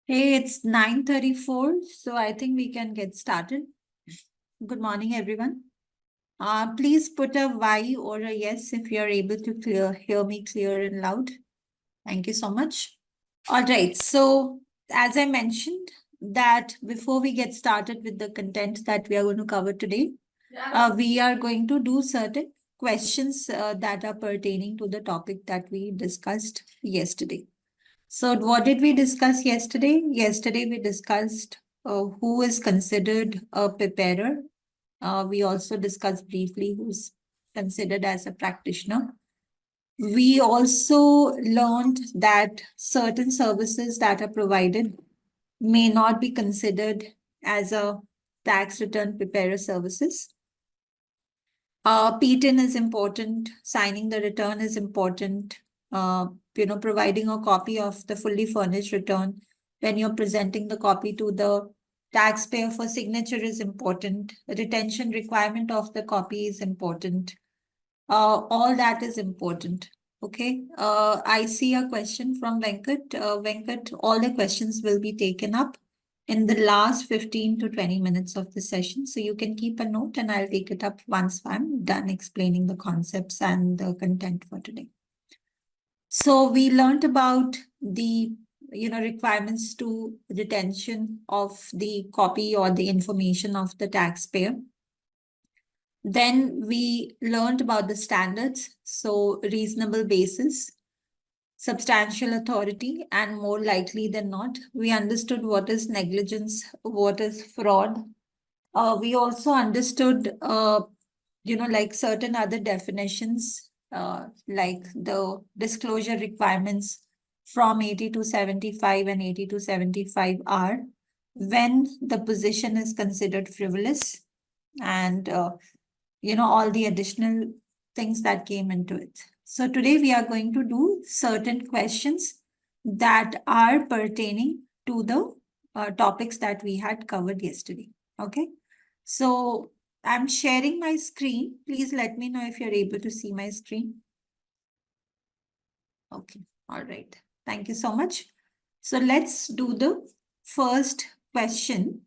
Hey, it's 9:34, so I think we can get started. Good morning, everyone. Please put a Y or a yes if you're able to hear me clear and loud. Thank you so much. All right, so as I mentioned that before we get started with the content that we are going to cover today, we are going to do certain questions that are pertaining to the topic that we discussed yesterday. So what did we discuss yesterday? Yesterday we discussed who is considered a preparer. We also discussed briefly who's considered as a practitioner. We also learned that certain services that are provided may not be considered as a tax return preparer services. PTIN is important, signing the return is important, providing a copy of the fully furnished return when you're presenting the copy to the taxpayer for signature is important. The retention requirement of the copy is important. All that is important. Okay. I see a question from Venkat. Venkat, all the questions will be taken up in the last 15 to 20 minutes of the session. So you can keep a note and I'll take it up once I'm done explaining the concepts and the content for today. So we learned about the requirements to retention of the copy or the information of the taxpayer. Then we learned about the standards, so reasonable basis, substantial authority, and more likely than not. We understood what is negligence, what is fraud. We also understood, like certain other definitions, like the disclosure requirements from 80 to 75 and 80 to 75 are when the position is considered frivolous and all the additional things that came into it. So today we are going to do certain questions that are pertaining to the topics that we had covered yesterday. Okay. So I'm sharing my screen. Please let me know if you're able to see my screen. Okay. All right. Thank you so much. So let's do the first question.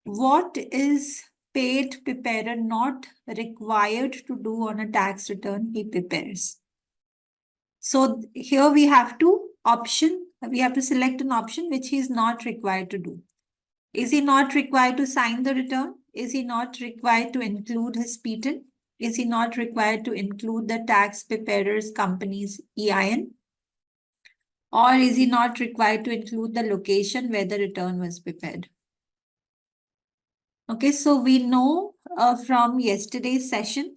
What is paid preparer not required to do on a tax return he prepares? So here we have we have to select an option which he is not required to do. Is he not required to sign the return? Is he not required to include his PTIN? Is he not required to include the tax preparer's company's EIN? Or is he not required to include the location where the return was prepared? Okay, so we know from yesterday's session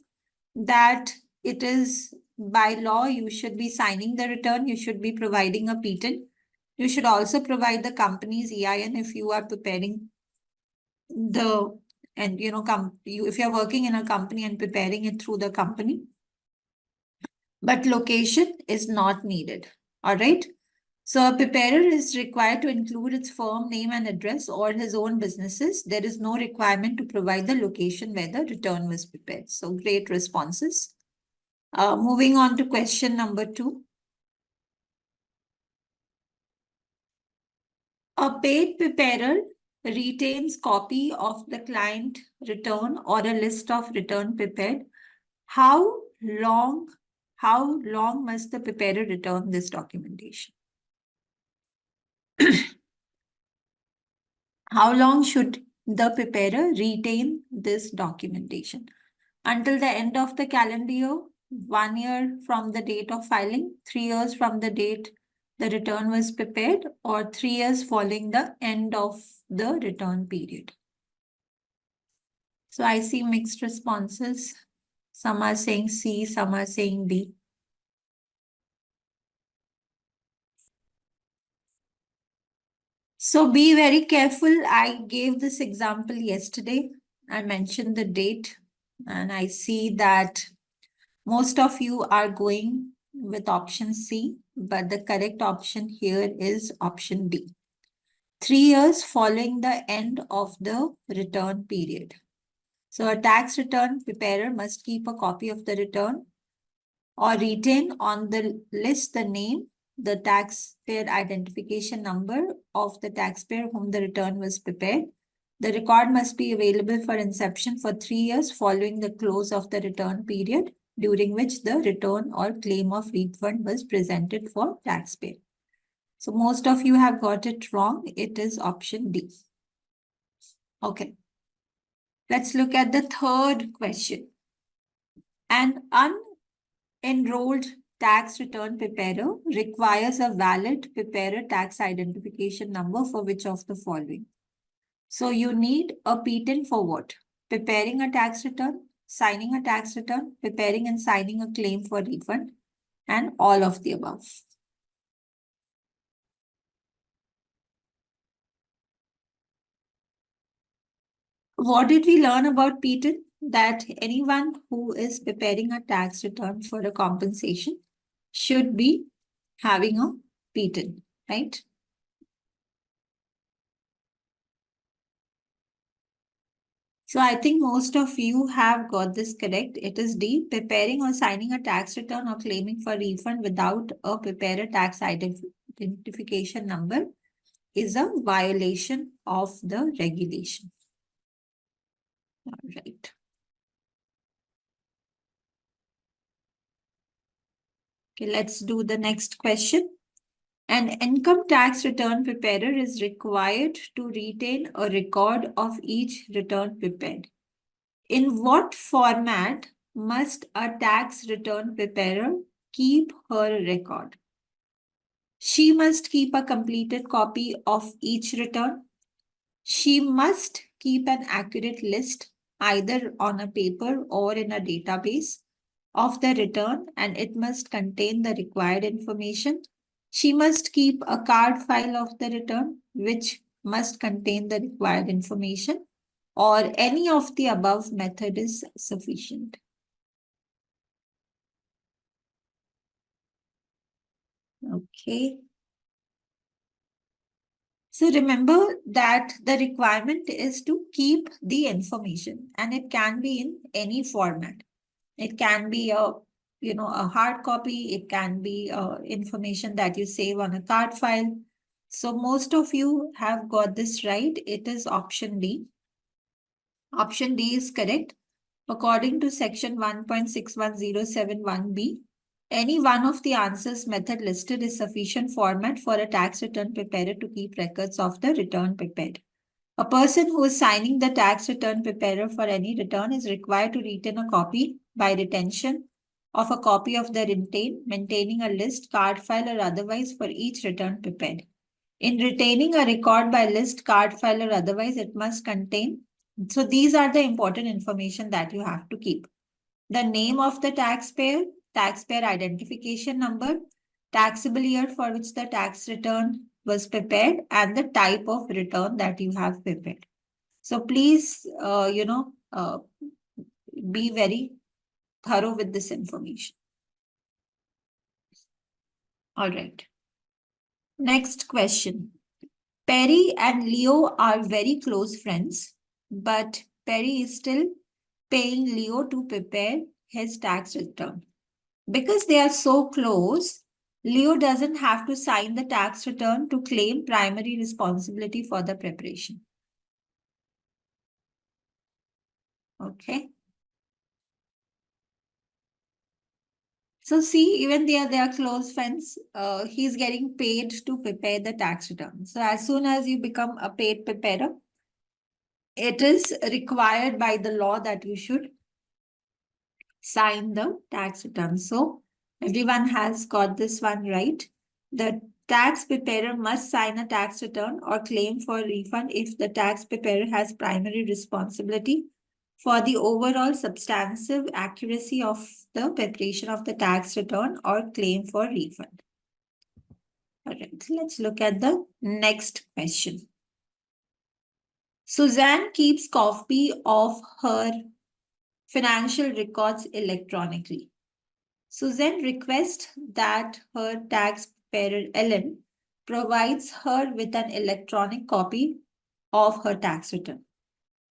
that it is by law, you should be signing the return, you should be providing a PTIN. You should also provide the company's EIN if you are preparing if you're working in a company and preparing it through the company. But location is not needed. All right. So a preparer is required to include its firm name and address or his own businesses. There is no requirement to provide the location where the return was prepared. So great responses. Moving on to question number 2. A paid preparer retains copy of the client return or a list of return prepared. How long must the preparer return this documentation? How long should the preparer retain this documentation? Until the end of the calendar year, 1 year from the date of filing, 3 years from the date the return was prepared, or 3 years following the end of the return period. So I see mixed responses. Some are saying C, some are saying D. So be very careful. I gave this example yesterday. I mentioned the date, and I see that most of you are going with option C, but the correct option here is option D. 3 years following the end of the return period. So a tax return preparer must keep a copy of the return or retain on the list the name, the taxpayer identification number of the taxpayer whom the return was prepared. The record must be available for inception for 3 years following the close of the return period, during which the return or claim of refund was presented for taxpayer. So most of you have got it wrong. It is option D. Okay. Let's look at the third question. An unenrolled tax return preparer requires a valid preparer tax identification number for which of the following? So you need a PTIN for what? Preparing a tax return, signing a tax return, preparing and signing a claim for refund, and all of the above. What did we learn about PTIN? That anyone who is preparing a tax return for a compensation should be having a PTIN, right? So I think most of you have got this correct. It is D, preparing or signing a tax return or claiming for refund without a preparer tax identification number is a violation of the regulation. All right. Okay, let's do the next question. An income tax return preparer is required to retain a record of each return prepared. In what format must a tax return preparer keep her record? She must keep a completed copy of each return. She must keep an accurate list either on a paper or in a database of the return, and it must contain the required information. She must keep a card file of the return, which must contain the required information, or any of the above method is sufficient. Okay. So remember that the requirement is to keep the information, and it can be in any format. It can be a hard copy. It can be information that you save on a card file. So most of you have got this right. It is option D. Option D is correct. According to section 1.61071B, any one of the answers method listed is sufficient format for a tax return preparer to keep records of the return prepared. A person who is signing the tax return preparer for any return is required to retain a copy by retention of a copy of the return, maintaining a list, card file, or otherwise for each return prepared. In retaining a record by list, card file, or otherwise, it must contain. So these are the important information that you have to keep. The name of the taxpayer, taxpayer identification number, taxable year for which the tax return was prepared, and the type of return that you have prepared. So please, be very thorough with this information. All right. Next question. Perry and Leo are very close friends, but Perry is still paying Leo to prepare his tax return. Because they are so close, Leo doesn't have to sign the tax return to claim primary responsibility for the preparation. Okay. So see, even they are close friends. He's getting paid to prepare the tax return. So as soon as you become a paid preparer, it is required by the law that you should sign the tax return. So everyone has got this one right. The tax preparer must sign a tax return or claim for refund if the tax preparer has primary responsibility for the overall substantive accuracy of the preparation of the tax return or claim for refund. All right, let's look at the next question. Suzanne keeps copy of her financial records electronically. Suzanne requests that her taxpayer Ellen provides her with an electronic copy of her tax return.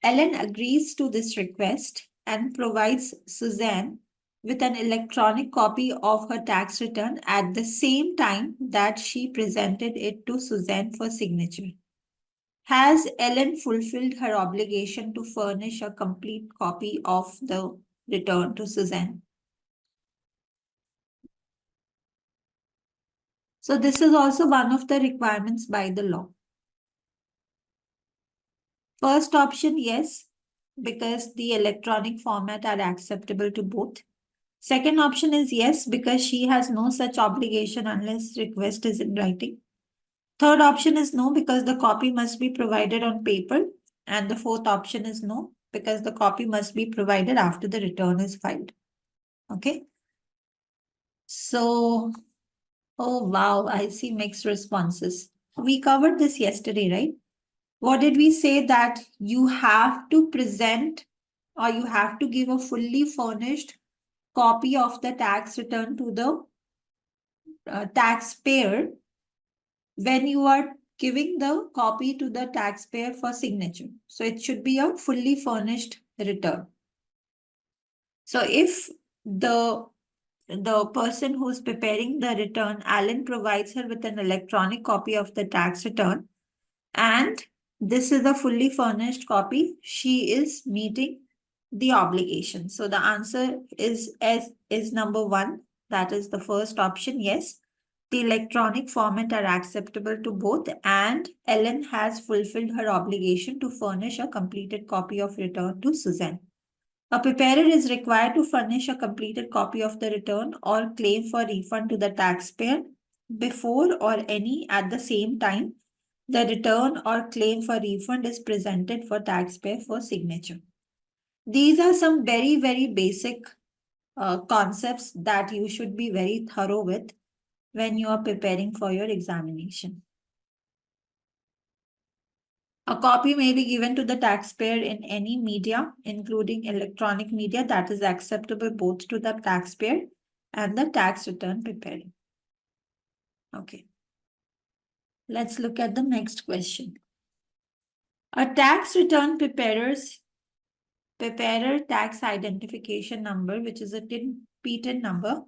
Ellen agrees to this request and provides Suzanne with an electronic copy of her tax return at the same time that she presented it to Suzanne for signature. Has Ellen fulfilled her obligation to furnish a complete copy of the return to Suzanne? So this is also one of the requirements by the law. First option, yes, because the electronic format are acceptable to both. Second option is yes, because she has no such obligation unless request is in writing. Third option is no, because the copy must be provided on paper. And the fourth option is no, because the copy must be provided after the return is filed. Okay. So, oh wow, I see mixed responses. We covered this yesterday, right? What did we say? That you have to present or you have to give a fully furnished copy of the tax return to the taxpayer when you are giving the copy to the taxpayer for signature. So it should be a fully furnished return. So if the person who's preparing the return, Alan, provides her with an electronic copy of the tax return, and this is a fully furnished copy, she is meeting the obligation. So the answer is number one. That is the first option. Yes, the electronic format are acceptable to both, and Ellen has fulfilled her obligation to furnish a completed copy of return to Suzanne. A preparer is required to furnish a completed copy of the return or claim for refund to the taxpayer before or any at the same time the return or claim for refund is presented for taxpayer for signature. These are some very, very basic concepts that you should be very thorough with when you are preparing for your examination. A copy may be given to the taxpayer in any media, including electronic media, that is acceptable both to the taxpayer and the tax return preparing. Okay. Let's look at the next question. A tax return preparer tax identification number, which is a PTIN number,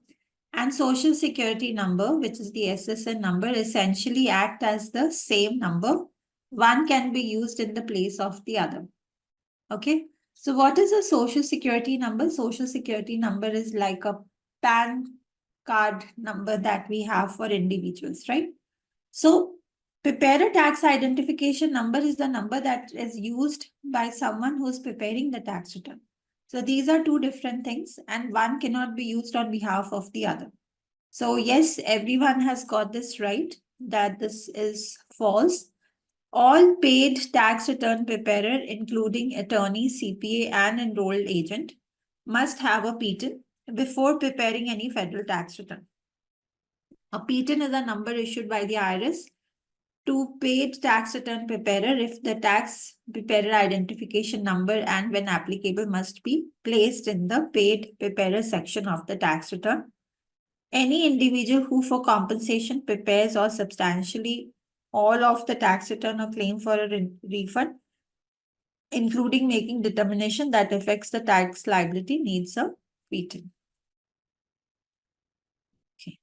and social security number, which is the SSN number, essentially act as the same number. One can be used in the place of the other. Okay. So what is a social security number? Social security number is like a PAN card number that we have for individuals, right? So preparer tax identification number is the number that is used by someone who's preparing the tax return. So these are two different things, and one cannot be used on behalf of the other. So yes, everyone has got this right, that this is false. All paid tax return preparer, including attorney, CPA, and enrolled agent, must have a PTIN before preparing any federal tax return. A PTIN is a number issued by the IRS to paid tax return preparer if the tax preparer identification number and when applicable must be placed in the paid preparer section of the tax return. Any individual who for compensation prepares or substantially all of the tax return or claim for a refund, including making determination that affects the tax liability, needs a PTIN. Okay.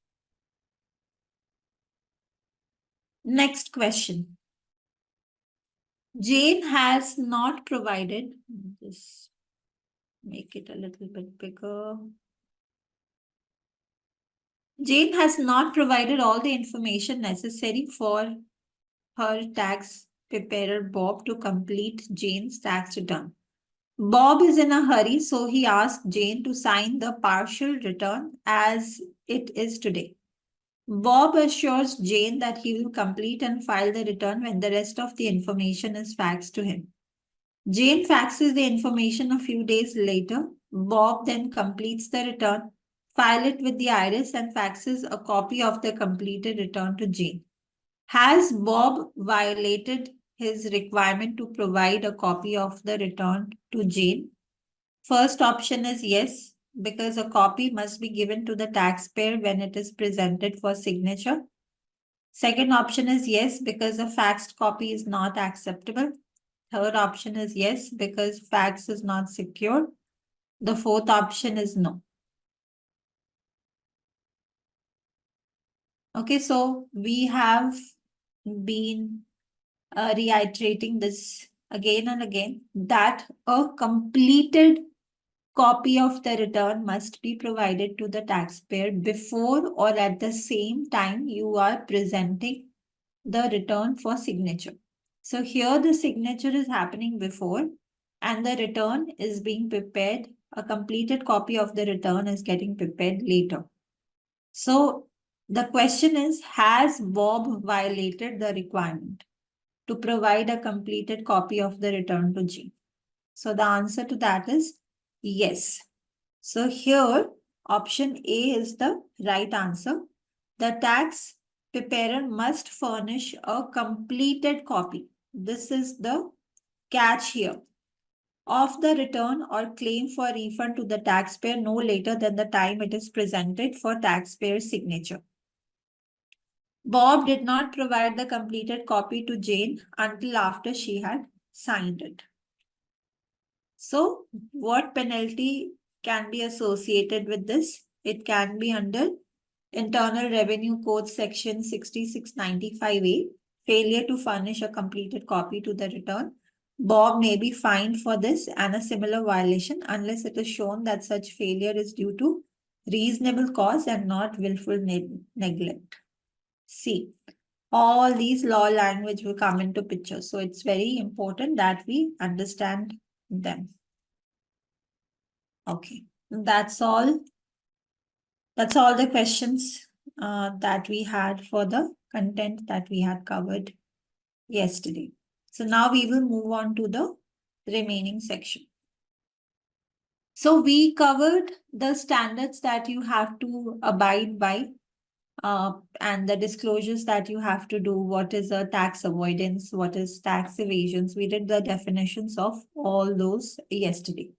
Next question. Jane has not provided, just make it a little bit bigger. Jane has not provided all the information necessary for her tax preparer Bob to complete Jane's tax return. Bob is in a hurry, so he asked Jane to sign the partial return as it is today. Bob assures Jane that he will complete and file the return when the rest of the information is faxed to him. Jane faxes the information a few days later. Bob then completes the return, file it with the IRS, and faxes a copy of the completed return to Jane. Has Bob violated his requirement to provide a copy of the return to Jane? First option is yes, because a copy must be given to the taxpayer when it is presented for signature. Second option is yes, because a faxed copy is not acceptable. Third option is yes, because fax is not secure. The fourth option is no. Okay, so we have been reiterating this again and again that a completed copy of the return must be provided to the taxpayer before or at the same time you are presenting the return for signature. So here the signature is happening before and the return is being prepared. A completed copy of the return is getting prepared later. So the question is, has Bob violated the requirement to provide a completed copy of the return to G? So the answer to that is yes. So here option A is the right answer. The tax preparer must furnish a completed copy. This is the catch here of the return or claim for refund to the taxpayer no later than the time it is presented for taxpayer's signature. Bob did not provide the completed copy to Jane until after she had signed it. So, what penalty can be associated with this? It can be under Internal Revenue Code section 6695A, failure to furnish a completed copy to the return. Bob may be fined for this and a similar violation unless it is shown that such failure is due to reasonable cause and not willful neglect. See, all these law language will come into picture. So it's very important that we understand them. Okay, that's all. That's all the questions that we had for the content that we had covered yesterday. So now we will move on to the remaining section. So we covered the standards that you have to abide by and the disclosures that you have to do. What is a tax avoidance? What is tax evasions? We did the definitions of all those yesterday.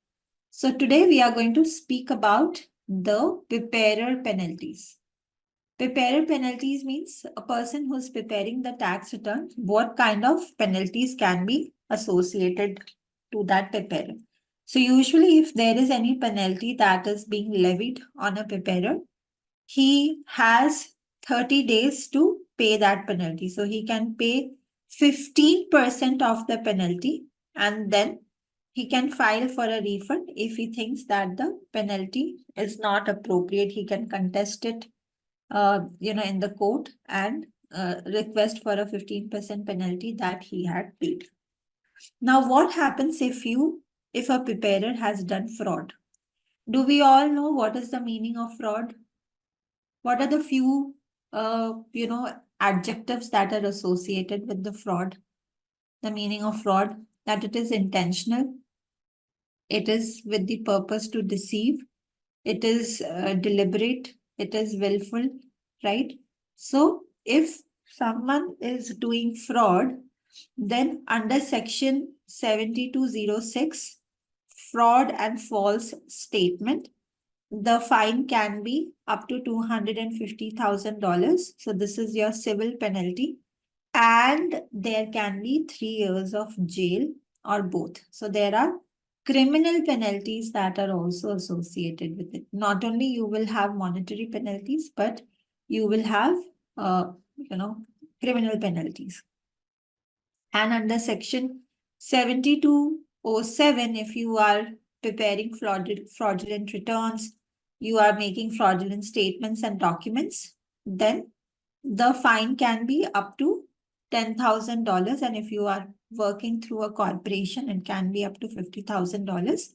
So today we are going to speak about the preparer penalties. Preparer penalties means a person who's preparing the tax return, what kind of penalties can be associated to that preparer. So usually if there is any penalty that is being levied on a preparer, he has 30 days to pay that penalty. So he can pay 15% of the penalty and then he can file for a refund if he thinks that the penalty is not appropriate. He can contest it in the court and request for a 15% penalty that he had paid. Now, what happens if a preparer has done fraud? Do we all know what is the meaning of fraud? What are the few, adjectives that are associated with the fraud? The meaning of fraud, that it is intentional, it is with the purpose to deceive, it is deliberate, it is willful, right? So if someone is doing fraud, then under section 7206, fraud and false statement, the fine can be up to $250,000. So this is your civil penalty. And there can be 3 years of jail or both. So there are criminal penalties that are also associated with it. Not only you will have monetary penalties, but you will have, criminal penalties. And under section 7207, if you are preparing fraudulent returns, you are making fraudulent statements and documents, then the fine can be up to $10,000. And if you are working through a corporation, it can be up to $50,000.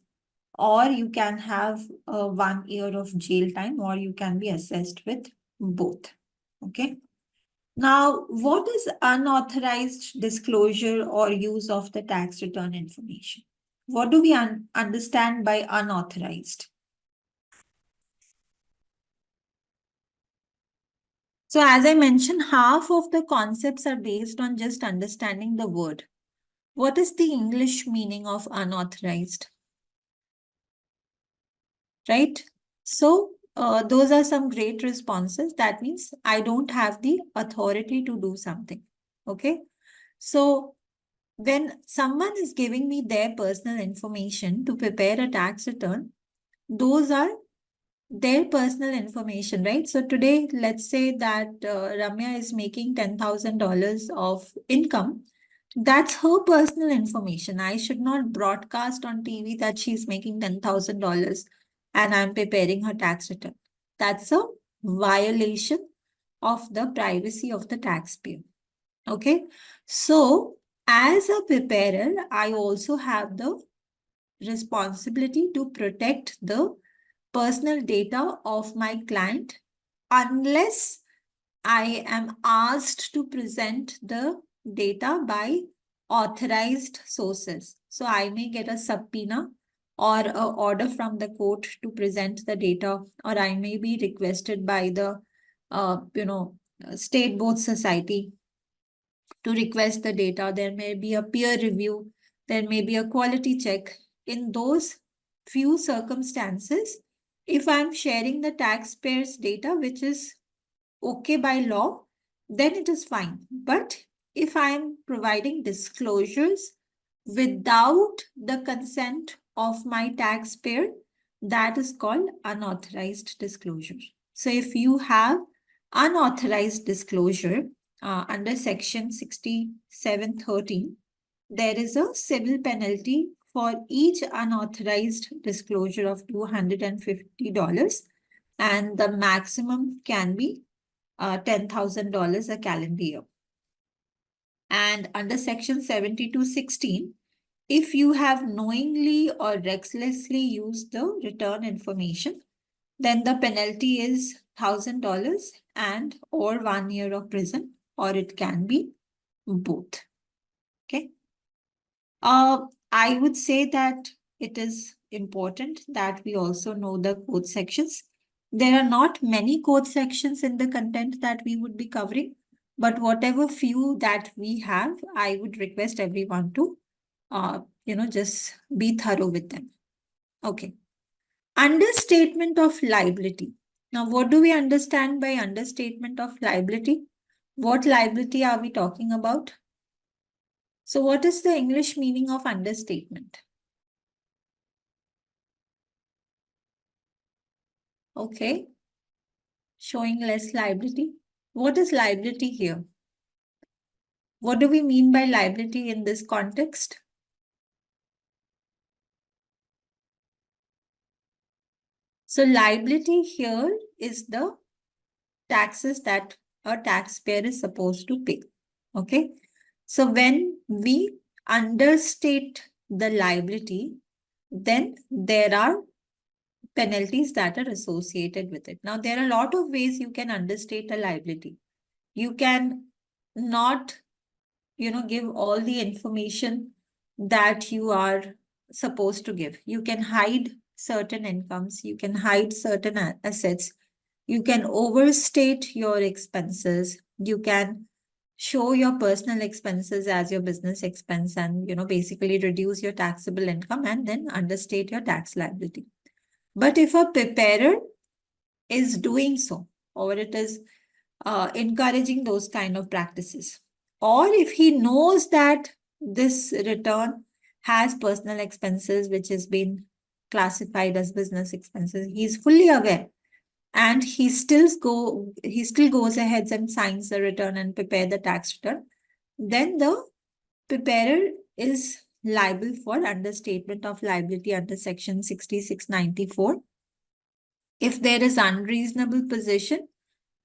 Or you can have 1 year of jail time, or you can be assessed with both. Okay. Now, what is unauthorized disclosure or use of the tax return information? What do we understand by unauthorized? So as I mentioned, half of the concepts are based on just understanding the word. What is the English meaning of unauthorized? Right? So those are some great responses. That means I don't have the authority to do something. Okay. So when someone is giving me their personal information to prepare a tax return, those are their personal information, right? So today, let's say that Ramya is making $10,000 of income. That's her personal information. I should not broadcast on TV that she's making $10,000 and I'm preparing her tax return. That's a violation of the privacy of the taxpayer. Okay. So, as a preparer, I also have the responsibility to protect the personal data of my client unless I am asked to present the data by authorized sources. So I may get a subpoena or a order from the court to present the data, or I may be requested by the state board society to request the data. There may be a peer review, there may be a quality check. In those few circumstances, if I'm sharing the taxpayers' data, which is okay by law, then it is fine. But if I am providing disclosures without the consent of my taxpayer, that is called unauthorized disclosure. So if you have unauthorized disclosure under section 6713, there is a civil penalty for each unauthorized disclosure of $250, and the maximum can be $10,000 a calendar year. And under section 7216, if you have knowingly or recklessly used the return information, then the penalty is $1,000 and or 1 year of prison, or it can be both. Okay. I would say that it is important that we also know the code sections. There are not many code sections in the content that we would be covering, but whatever few that we have, I would request everyone to, just be thorough with them. Okay. Understatement of liability. Now, what do we understand by understatement of liability? What liability are we talking about? So what is the English meaning of understatement? Okay. Showing less liability. What is liability here? What do we mean by liability in this context? So liability here is the taxes that a taxpayer is supposed to pay. Okay. So when we understate the liability, then there are penalties that are associated with it. Now, there are a lot of ways you can understate a liability. You can not, give all the information that you are supposed to give. You can hide certain incomes, you can hide certain assets, you can overstate your expenses, you can show your personal expenses as your business expense and, basically reduce your taxable income and then understate your tax liability. But if a preparer is doing so, or it is encouraging those kind of practices, or if he knows that this return has personal expenses which has been classified as business expenses, he's fully aware, and he still goes ahead and signs the return and prepare the tax return, then the preparer is liable for understatement of liability under section 6694. If there is unreasonable position,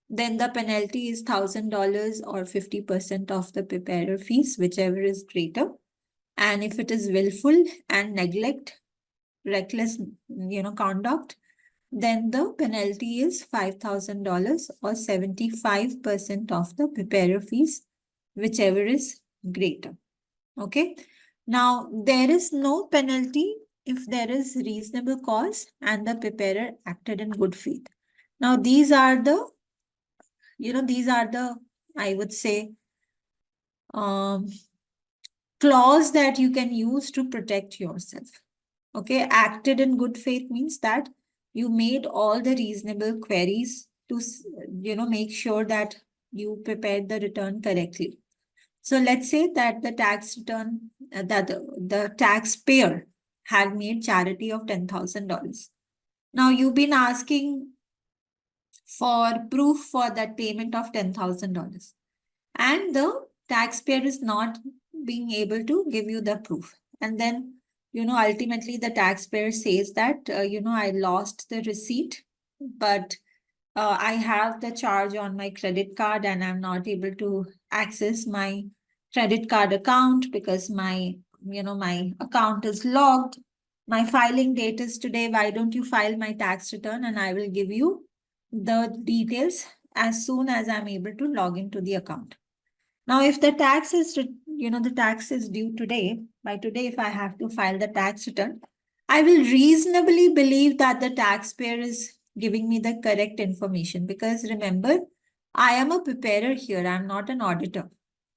then the penalty is $1,000 or 50% of the preparer fees, whichever is greater. And if it is willful and reckless, conduct, then the penalty is $5,000 or 75% of the preparer fees, whichever is greater. Okay. Now, there is no penalty if there is reasonable cause and the preparer acted in good faith. Now, these are the, I would say, clause that you can use to protect yourself. Okay, acted in good faith means that you made all the reasonable queries to, make sure that you prepared the return correctly. So let's say that the tax return, that the taxpayer had made charity of $10,000. Now you've been asking for proof for that payment of $10,000. And the taxpayer is not being able to give you the proof. And then, ultimately the taxpayer says that, I lost the receipt, but I have the charge on my credit card and I'm not able to access my credit card account because my account is logged. My filing date is today. Why don't you file my tax return and I will give you the details as soon as I'm able to log into the account. Now, if the the tax is due today, by today, if I have to file the tax return, I will reasonably believe that the taxpayer is giving me the correct information because remember, I am a preparer here. I'm not an auditor.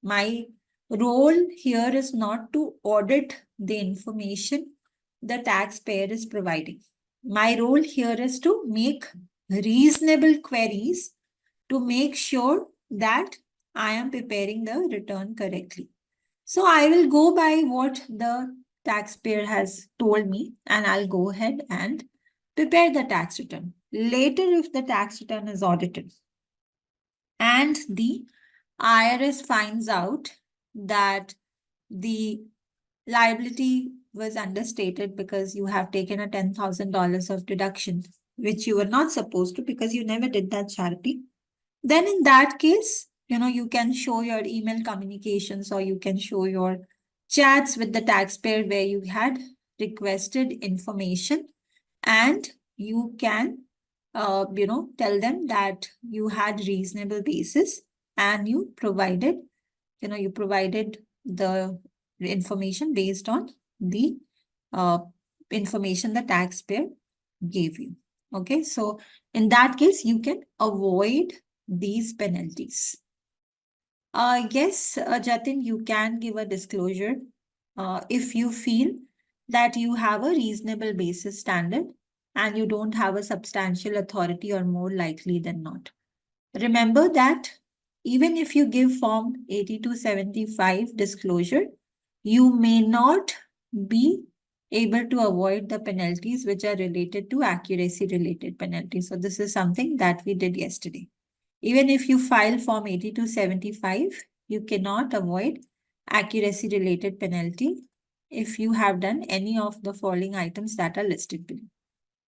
My role here is not to audit the information the taxpayer is providing. My role here is to make reasonable queries to make sure that I am preparing the return correctly. So I will go by what the taxpayer has told me and I'll go ahead and prepare the tax return. Later, if the tax return is audited and the IRS finds out that the liability was understated because you have taken a $10,000 of deduction, which you were not supposed to because you never did that charity, then in that case, you can show your email communications or you can show your chats with the taxpayer where you had requested information and you can, tell them that you had reasonable basis and you provided the information based on the uh, information the taxpayer gave you. Okay, so in that case, you can avoid these penalties. Yes, Jatin, you can give a disclosure if you feel that you have a reasonable basis standard and you don't have a substantial authority or more likely than not. Remember that even if you give Form 8275 disclosure, you may not be able to avoid the penalties which are related to accuracy related penalties. So this is something that we did yesterday. Even if you file Form 8275, you cannot avoid accuracy related penalty if you have done any of the following items that are listed below.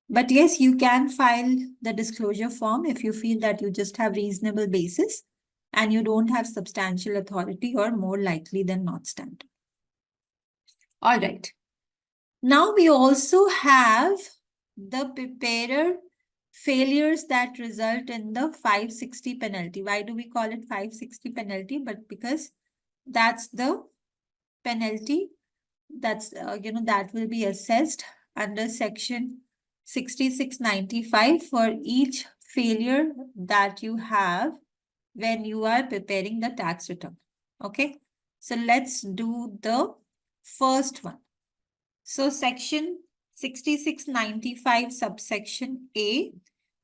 But yes, you can file the disclosure form if you feel that you just have reasonable basis and you don't have substantial authority or more likely than not standard. All right. Now we also have the preparer failures that result in the 560 penalty. Why do we call it 560 penalty? But because that's the penalty that's, that will be assessed under section 6695 for each failure that you have when you are preparing the tax return. Okay, so let's do the first one. So section 6695 subsection A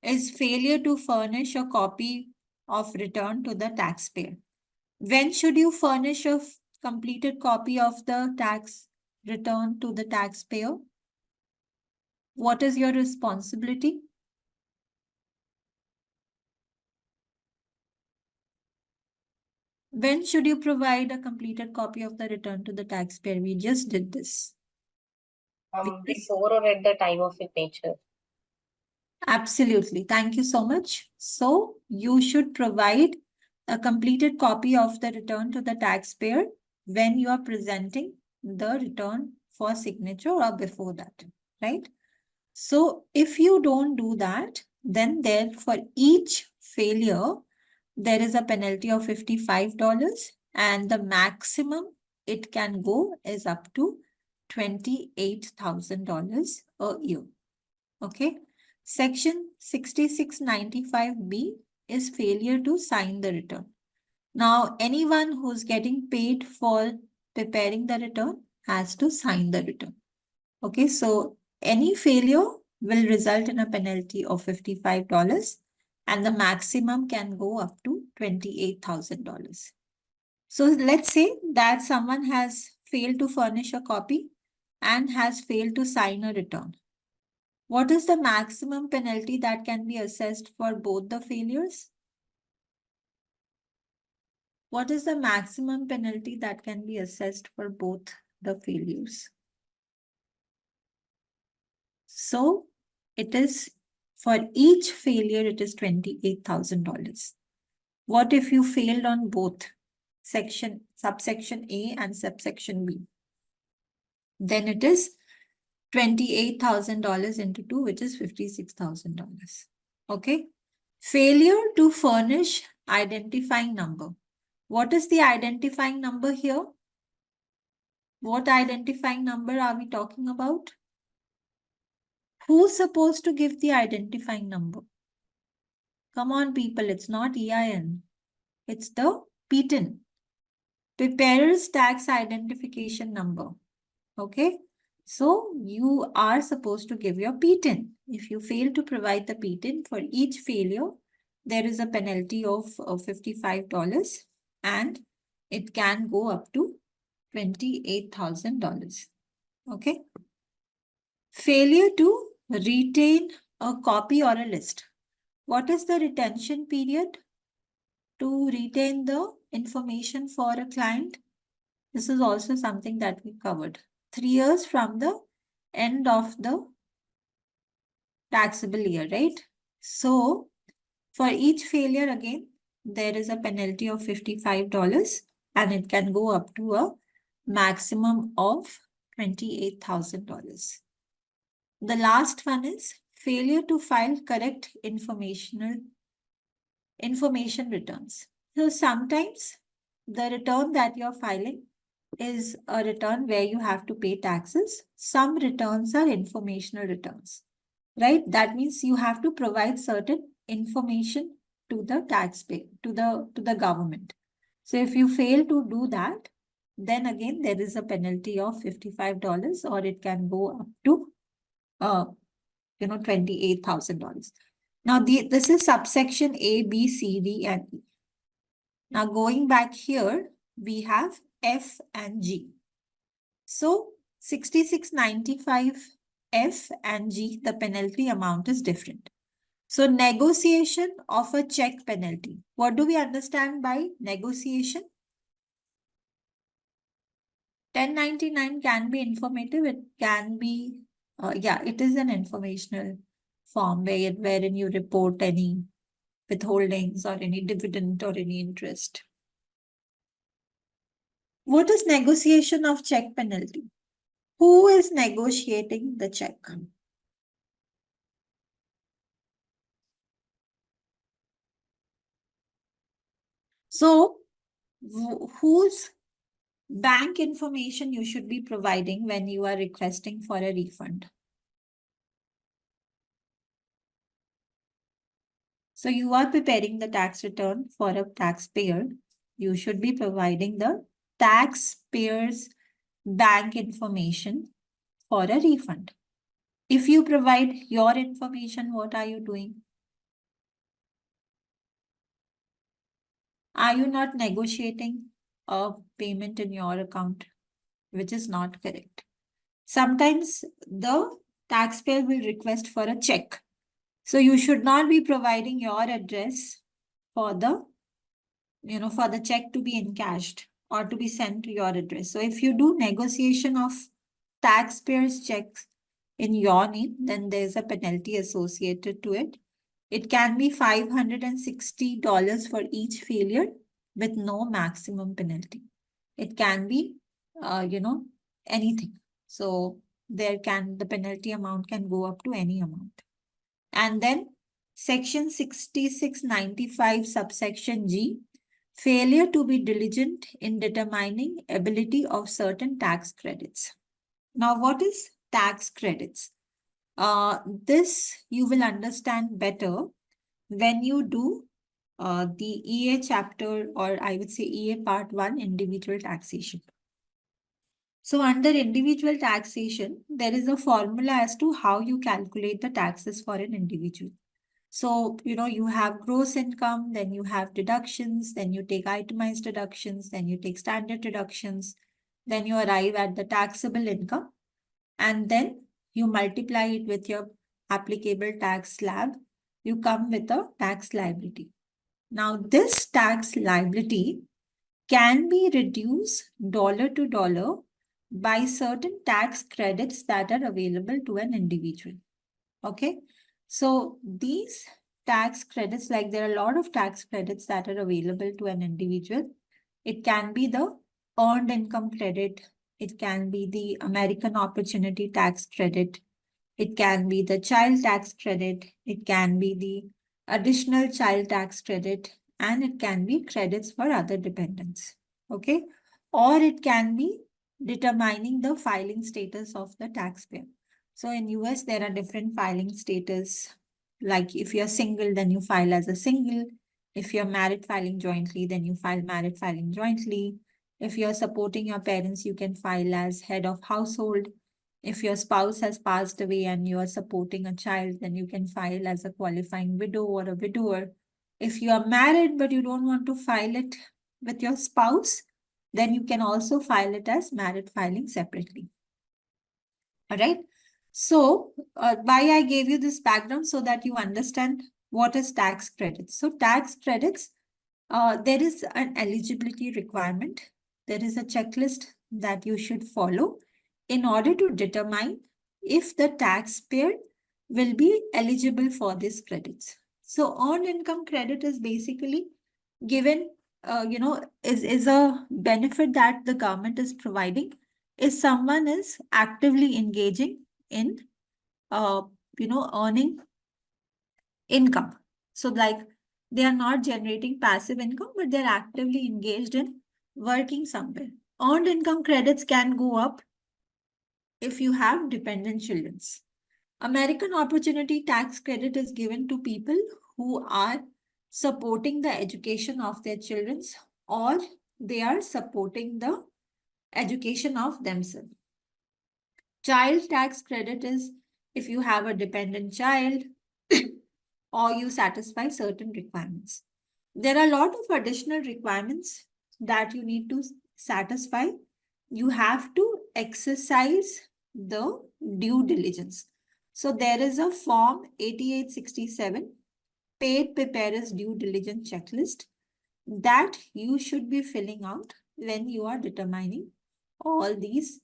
is failure to furnish a copy of return to the taxpayer. When should you furnish a completed copy of the tax return to the taxpayer? What is your responsibility? When should you provide a completed copy of the return to the taxpayer? We just did this. Before or at the time of signature. Absolutely. Thank you so much. So you should provide a completed copy of the return to the taxpayer when you are presenting the return for signature or before that, right? So if you don't do that, then there for each failure, there is a penalty of $55 and the maximum it can go is up to $28,000 a year. Okay. Section 6695B is failure to sign the return. Now, anyone who's getting paid for preparing the return has to sign the return. Okay, so any failure will result in a penalty of $55 and the maximum can go up to $28,000. So let's say that someone has failed to furnish a copy and has failed to sign a return. What is the maximum penalty that can be assessed for both the failures? What is the maximum penalty that can be assessed for both the failures? So it is, for each failure, it is $28,000. What if you failed on both subsection A and subsection B? Then it is $28,000 into 2, which is $56,000. Okay. Failure to furnish identifying number. What is the identifying number here? What identifying number are we talking about? Who's supposed to give the identifying number? Come on, people, it's not EIN. It's the PTIN. Preparer's tax identification number. Okay. So you are supposed to give your PTIN. If you fail to provide the PTIN for each failure, there is a penalty of $55 and it can go up to $28,000. Okay. Failure to retain a copy or a list. What is the retention period to retain the information for a client? This is also something that we covered. 3 years from the end of the taxable year, right? So for each failure, again, there is a penalty of $55 and it can go up to a maximum of $28,000. The last one is failure to file correct information returns. So sometimes the return that you're filing is a return where you have to pay taxes. Some returns are informational returns, right? That means you have to provide certain information to the taxpayer, to the government. So if you fail to do that, then again there is a penalty of $55 or it can go up to $28,000. Now this is subsection A, B, C, D, and E. Now going back here, we have F and G. So 6695 F and G, the penalty amount is different. So negotiation of a check penalty. What do we understand by negotiation? 1099 can be informative. It can be, it is an informational form wherein you report any withholdings or any dividend or any interest. What is negotiation of check penalty? Who is negotiating the check? So, whose bank information you should be providing when you are requesting for a refund? So you are preparing the tax return for a taxpayer. You should be providing the taxpayer's bank information for a refund. If you provide your information, what are you doing? Are you not negotiating a payment in your account, which is not correct? Sometimes the taxpayer will request for a check. So you should not be providing your address for the, for the check to be encashed or to be sent to your address. So if you do negotiation of taxpayers' checks in your name, then there's a penalty associated to it. It can be $560 for each failure with no maximum penalty. It can be, anything. So the penalty amount can go up to any amount. And then section 6695 subsection G, failure to be diligent in determining ability of certain tax credits. Now, what is tax credits? This you will understand better when you do the EA chapter, or I would say EA part 1, individual taxation. So under individual taxation, there is a formula as to how you calculate the taxes for an individual. So, you have gross income, then you have deductions, then you take itemized deductions, then you take standard deductions, then you arrive at the taxable income, and then you multiply it with your applicable tax slab, you come with a tax liability. Now, this tax liability can be reduced dollar to dollar by certain tax credits that are available to an individual. Okay, so these tax credits, like there are a lot of tax credits that are available to an individual. It can be the earned income credit, it can be the American Opportunity Tax Credit, it can be the child tax credit, it can be the additional child tax credit, and it can be credits for other dependents. Okay, or it can be determining the filing status of the taxpayer. So in US, there are different filing status. Like if you're single, then you file as a single. If you're married filing jointly, then you file married filing jointly. If you're supporting your parents, you can file as head of household. If your spouse has passed away and you are supporting a child, then you can file as a qualifying widow or a widower. If you are married but you don't want to file it with your spouse, then you can also file it as married filing separately. All right. So, why I gave you this background so that you understand what is tax credits. So, tax credits, there is an eligibility requirement. There is a checklist that you should follow in order to determine if the taxpayer will be eligible for these credits. So, earned income credit is basically given, is a benefit that the government is providing if someone is actively engaging in, earning income. So like they are not generating passive income, but they're actively engaged in working somewhere. Earned income credits can go up if you have dependent children. American Opportunity Tax Credit is given to people who are supporting the education of their children or they are supporting the education of themselves. Child tax credit is if you have a dependent child or you satisfy certain requirements. There are a lot of additional requirements that you need to satisfy. You have to exercise the due diligence. So there is a form 8867, paid preparer's due diligence checklist, that you should be filling out when you are determining all these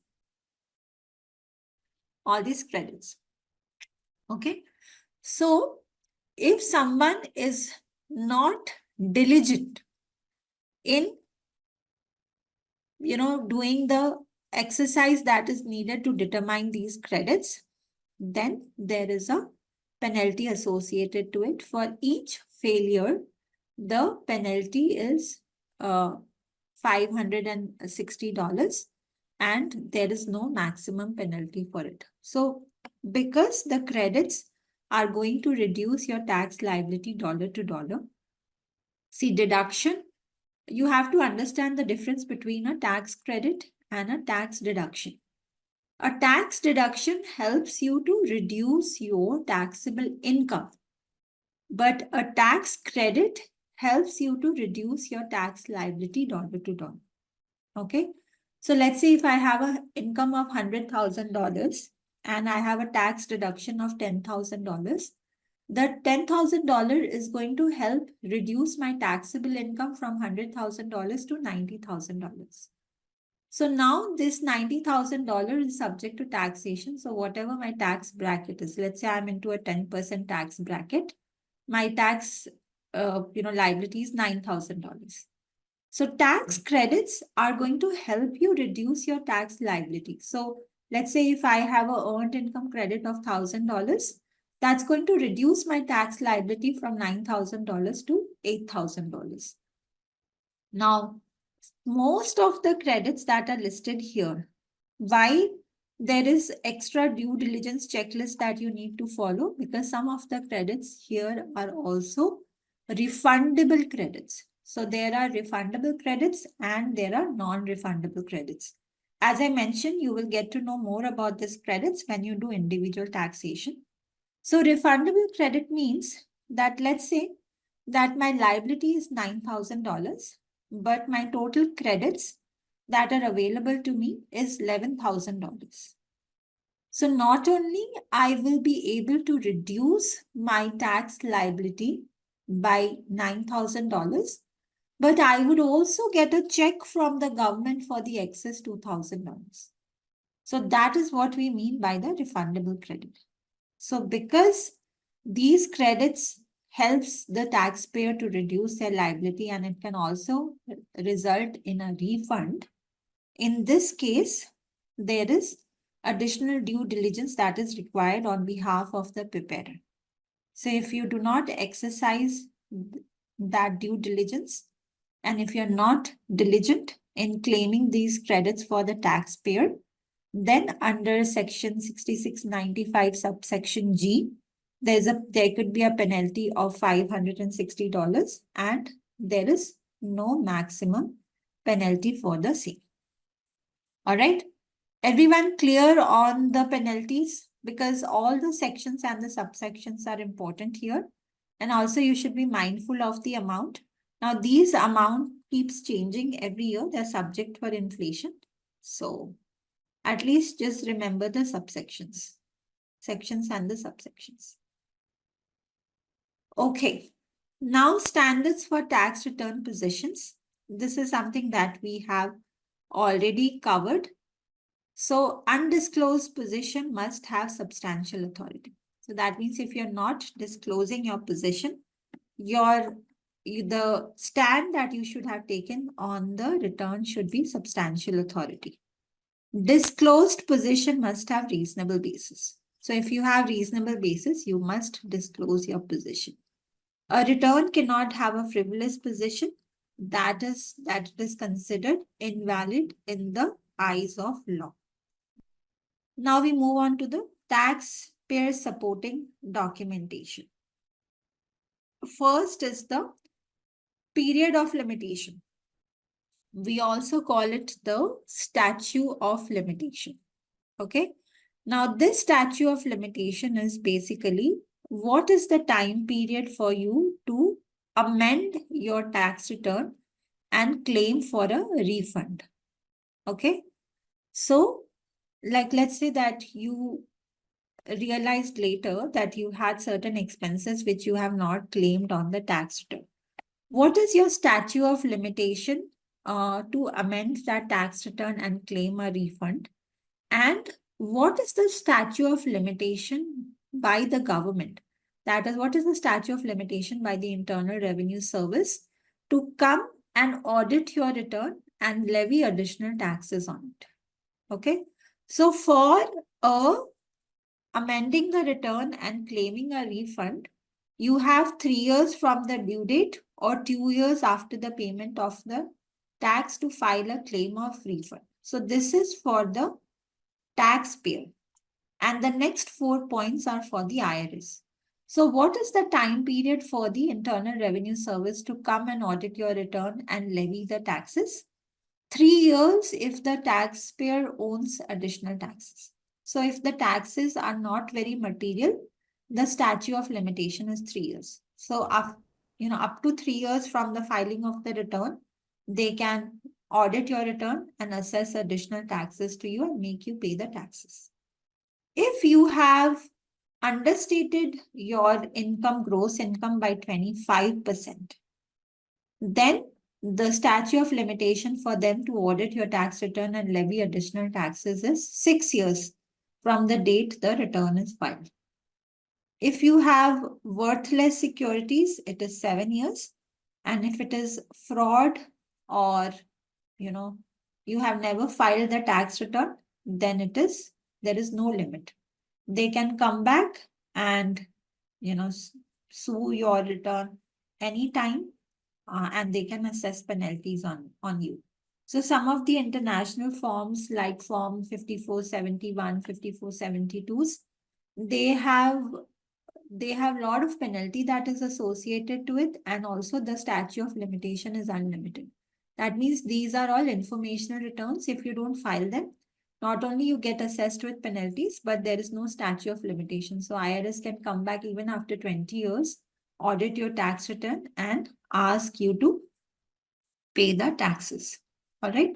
credits. Okay. So if someone is not diligent in doing the exercise that is needed to determine these credits, then there is a penalty associated to it. For each failure, the penalty is $560 and there is no maximum penalty for it. So because the credits are going to reduce your tax liability dollar to dollar, see, deduction, you have to understand the difference between a tax credit and a tax deduction. A tax deduction helps you to reduce your taxable income, but a tax credit helps you to reduce your tax liability dollar to dollar. Okay. So let's say if I have an income of $100,000 and I have a tax deduction of $10,000, that $10,000 is going to help reduce my taxable income from $100,000 to $90,000. So now this $90,000 is subject to taxation. So whatever my tax bracket is, let's say I'm into a 10% tax bracket, my tax, liability is $9,000. So tax credits are going to help you reduce your tax liability. So let's say if I have a earned income credit of $1,000, that's going to reduce my tax liability from $9,000 to $8,000. Now, most of the credits that are listed here, why there is extra due diligence checklist that you need to follow? Because some of the credits here are also refundable credits. So there are refundable credits and there are non-refundable credits. As I mentioned, you will get to know more about these credits when you do individual taxation. So refundable credit means that let's say that my liability is $9,000, but my total credits that are available to me is $11,000. So not only I will be able to reduce my tax liability by $9,000, but I would also get a check from the government for the excess $2,000. So that is what we mean by the refundable credit. So because these credits helps the taxpayer to reduce their liability and it can also result in a refund. In this case, there is additional due diligence that is required on behalf of the preparer. So if you do not exercise that due diligence, and if you're not diligent in claiming these credits for the taxpayer, then under section 6695 subsection G, there could be a penalty of $560 and there is no maximum penalty for the same. All right. Everyone clear on the penalties? Because all the sections and the subsections are important here. And also you should be mindful of the amount. Now these amount keeps changing every year. They're subject for inflation. So at least just remember the subsections, sections and the subsections. Okay. Now standards for tax return positions. This is something that we have already covered. So undisclosed position must have substantial authority. So that means if you're not disclosing your position, the stand that you should have taken on the return should be substantial authority. Disclosed position must have reasonable basis. So if you have reasonable basis, you must disclose your position. A return cannot have a frivolous position that is considered invalid in the eyes of law. Now we move on to the taxpayer supporting documentation. First is the period of limitation. We also call it the statute of limitation. Okay. Now this statute of limitation is basically what is the time period for you to amend your tax return and claim for a refund. Okay. So like let's say that you realized later that you had certain expenses which you have not claimed on the tax return. What is your statute of limitation to amend that tax return and claim a refund? And what is the statute of limitation by the government? That is, what is the statute of limitation by the Internal Revenue Service to come and audit your return and levy additional taxes on it? Okay. So for amending the return and claiming a refund, you have 3 years from the due date or 2 years after the payment of the tax to file a claim of refund. So this is for the taxpayer. And the next 4 points are for the IRS. So what is the time period for the Internal Revenue Service to come and audit your return and levy the taxes? 3 years if the taxpayer owns additional taxes. So if the taxes are not very material, the statute of limitation is 3 years. So up to 3 years from the filing of the return, they can audit your return and assess additional taxes to you and make you pay the taxes. If you have understated your income, gross income by 25%, then the statute of limitation for them to audit your tax return and levy additional taxes is 6 years from the date the return is filed. If you have worthless securities, it is 7 years. And if it is fraud or, you have never filed the tax return, then there is no limit. They can come back and, sue your return anytime. And they can assess penalties on you. So some of the international forms like form 5471, 5472s, they have a lot of penalty that is associated to it, and also the statute of limitation is unlimited. That means these are all informational returns. If you don't file them, not only you get assessed with penalties, but there is no statute of limitation. So IRS can come back even after 20 years, audit your tax return and ask you to pay the taxes. All right.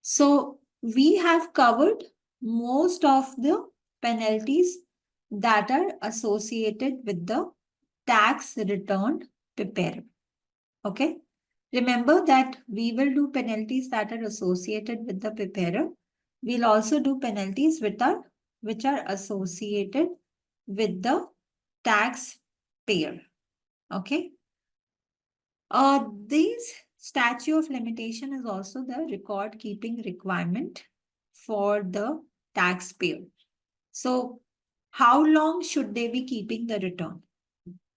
So we have covered most of the penalties that are associated with the tax return preparer. Okay. Remember that we will do penalties that are associated with the preparer. We'll also do penalties which are associated with the taxpayer. Okay. These statute of limitation is also the record keeping requirement for the taxpayer. So how long should they be keeping the return?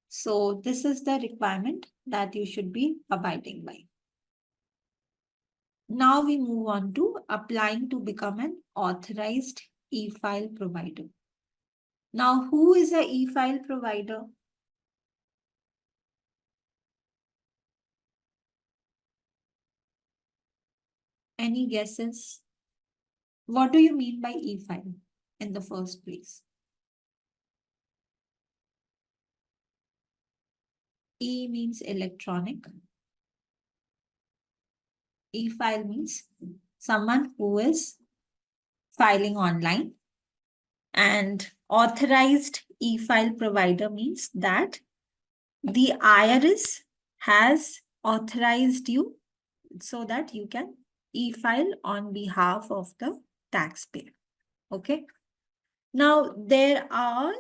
So this is the requirement that you should be abiding by. Now we move on to applying to become an authorized e-file provider. Now, who is a e-file provider? Any guesses? What do you mean by e-file in the first place? E means electronic. E-file means someone who is filing online. And authorized e-file provider means that the IRS has authorized you so that you can e-file on behalf of the taxpayer. Okay. Now, there are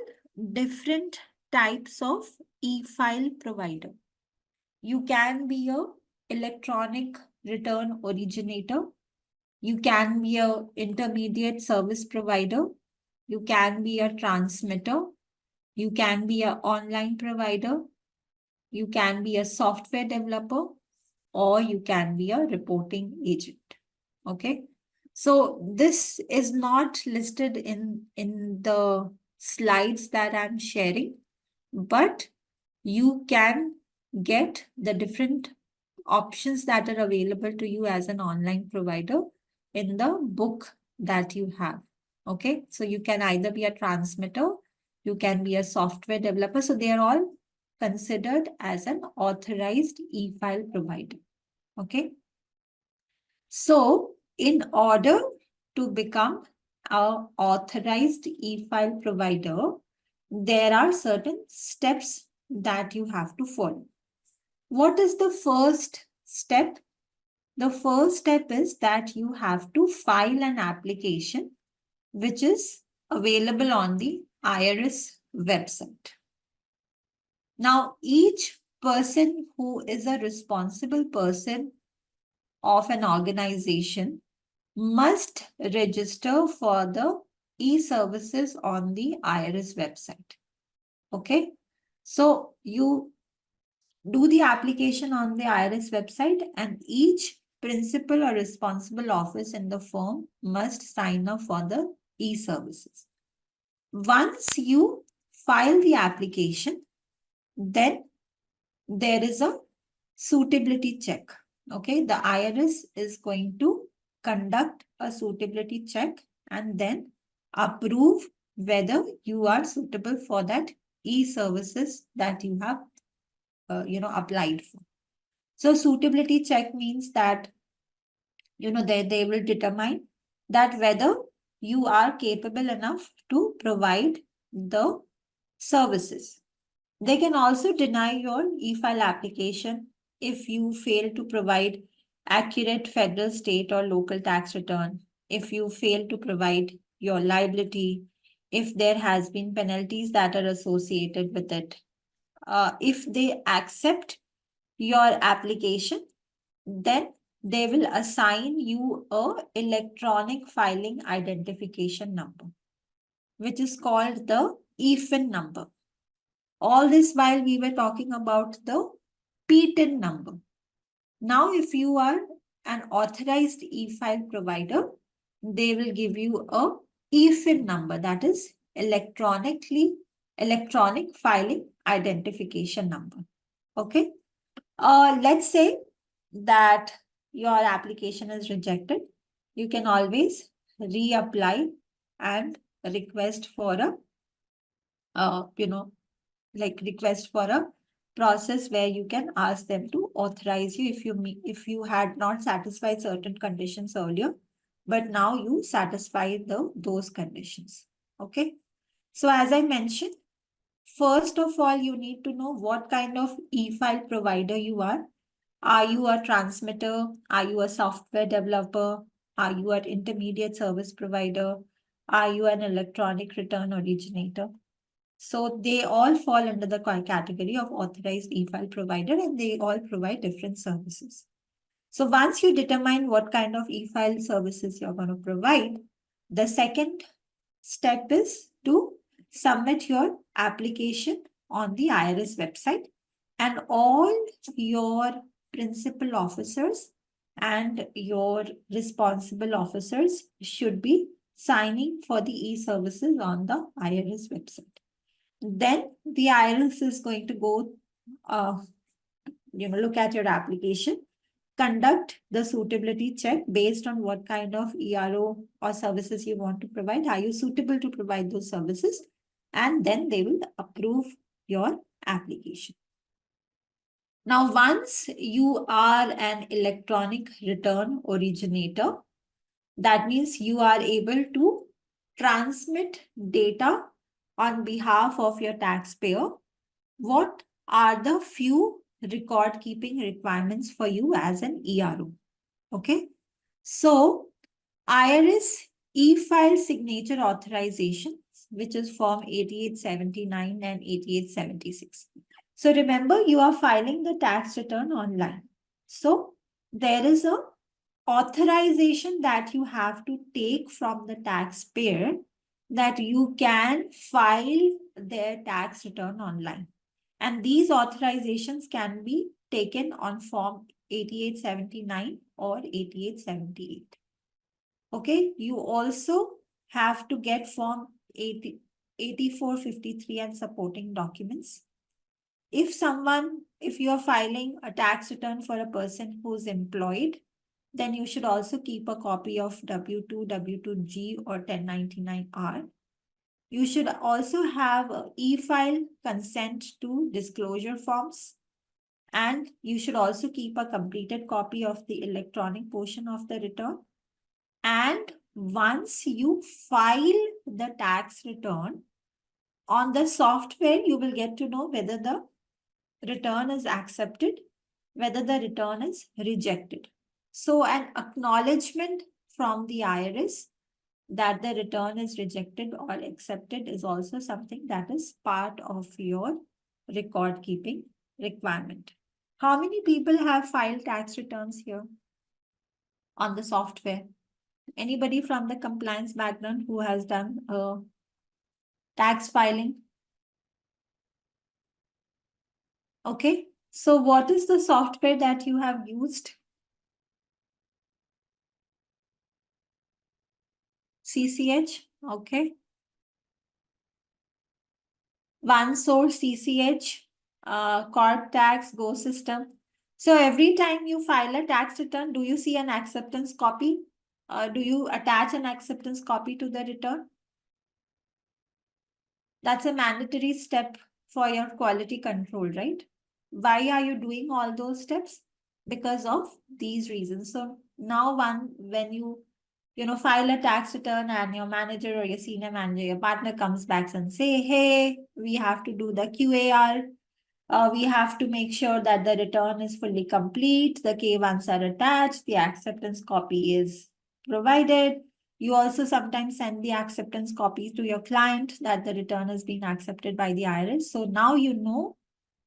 different types of e-file provider. You can be a electronic return originator. You can be a intermediate service provider. You can be a transmitter. You can be an online provider. You can be a software developer, or you can be a reporting agent. Okay. So this is not listed in the slides that I'm sharing, but you can get the different options that are available to you as an online provider in the book that you have. Okay. So you can either be a transmitter, you can be a software developer. So they are all considered as an authorized e-file provider. Okay. So in order to become an authorized e-file provider, there are certain steps that you have to follow. What is the first step? The first step is that you have to file an application which is available on the IRS website. Now, each person who is a responsible person of an organization must register for the e-services on the IRS website. Okay. So you do the application on the IRS website, and each principal or responsible office in the firm must sign up for the e-services. Once you file the application, then there is a suitability check. Okay, the IRS is going to conduct a suitability check and then approve whether you are suitable for that e-services that you have applied for. So suitability check means that they will determine that whether you are capable enough to provide the services. They can also deny your e-file application if you fail to provide accurate federal, state, or local tax return, if you fail to provide your liability, if there has been penalties that are associated with it. If they accept your application, then they will assign you a electronic filing identification number, which is called the EFIN number. All this while we were talking about the PTIN number. Now, if you are an authorized e-file provider, they will give you a EFIN number, that is electronic filing identification number. Okay. Let's say that your application is rejected. You can always reapply and request for request for a process where you can ask them to authorize you if you had not satisfied certain conditions earlier, but now you satisfy those conditions. Okay. So as I mentioned, first of all, you need to know what kind of e-file provider you are. Are you a transmitter? Are you a software developer? Are you an intermediate service provider? Are you an electronic return originator? So they all fall under the category of authorized e-file provider, and they all provide different services. So once you determine what kind of e-file services you're going to provide, the second step is to submit your application on the IRS website, and all your principal officers and your responsible officers should be signing for the e-services on the IRS website. Then the IRS is going to go, look at your application, conduct the suitability check based on what kind of ERO or services you want to provide. Are you suitable to provide those services? And then they will approve your application. Now, once you are an electronic return originator, that means you are able to transmit data on behalf of your taxpayer. What are the few record keeping requirements for you as an ERO? Okay. So IRS e-file signature authorization, which is Form 8879 and 8876. So remember, you are filing the tax return online. So there is a authorization that you have to take from the taxpayer that you can file their tax return online. And these authorizations can be taken on Form 8879 or 8878. Okay, you also have to get Form 8453 and supporting documents. If you are filing a tax return for a person who's employed, then you should also keep a copy of W2, W2G or 1099-R. You should also have e-file consent to disclosure forms. And you should also keep a completed copy of the electronic portion of the return. And once you file the tax return on the software, you will get to know whether the return is accepted, whether the return is rejected. So an acknowledgement from the IRS that the return is rejected or accepted is also something that is part of your record keeping requirement. How many people have filed tax returns here on the software? Anybody from the compliance background who has done tax filing? Okay, so what is the software that you have used? CCH, okay. OneSource, CCH, Corp Tax, Go System. So every time you file a tax return, do you see an acceptance copy? Do you attach an acceptance copy to the return? That's a mandatory step for your quality control, right? Why are you doing all those steps? Because of these reasons. So now when you file a tax return and your manager or your senior manager, your partner comes back and say, hey, we have to do the QAR. We have to make sure that the return is fully complete. The K1s are attached. The acceptance copy is provided. You also sometimes send the acceptance copies to your client that the return has been accepted by the IRS. So now you know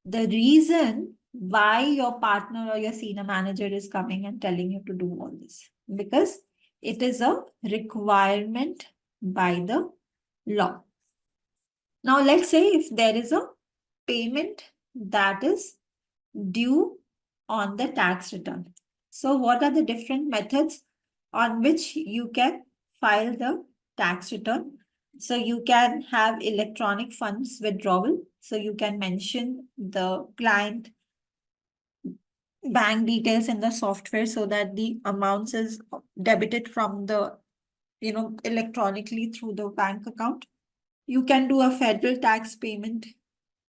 the reason why your partner or your senior manager is coming and telling you to do all this, because it is a requirement by the law. Now, let's say if there is a payment that is due on the tax return. So what are the different methods on which you can file the tax return? So you can have electronic funds withdrawal. So you can mention the client bank details in the software so that the amounts is debited from the, electronically through the bank account. You can do a federal tax payment,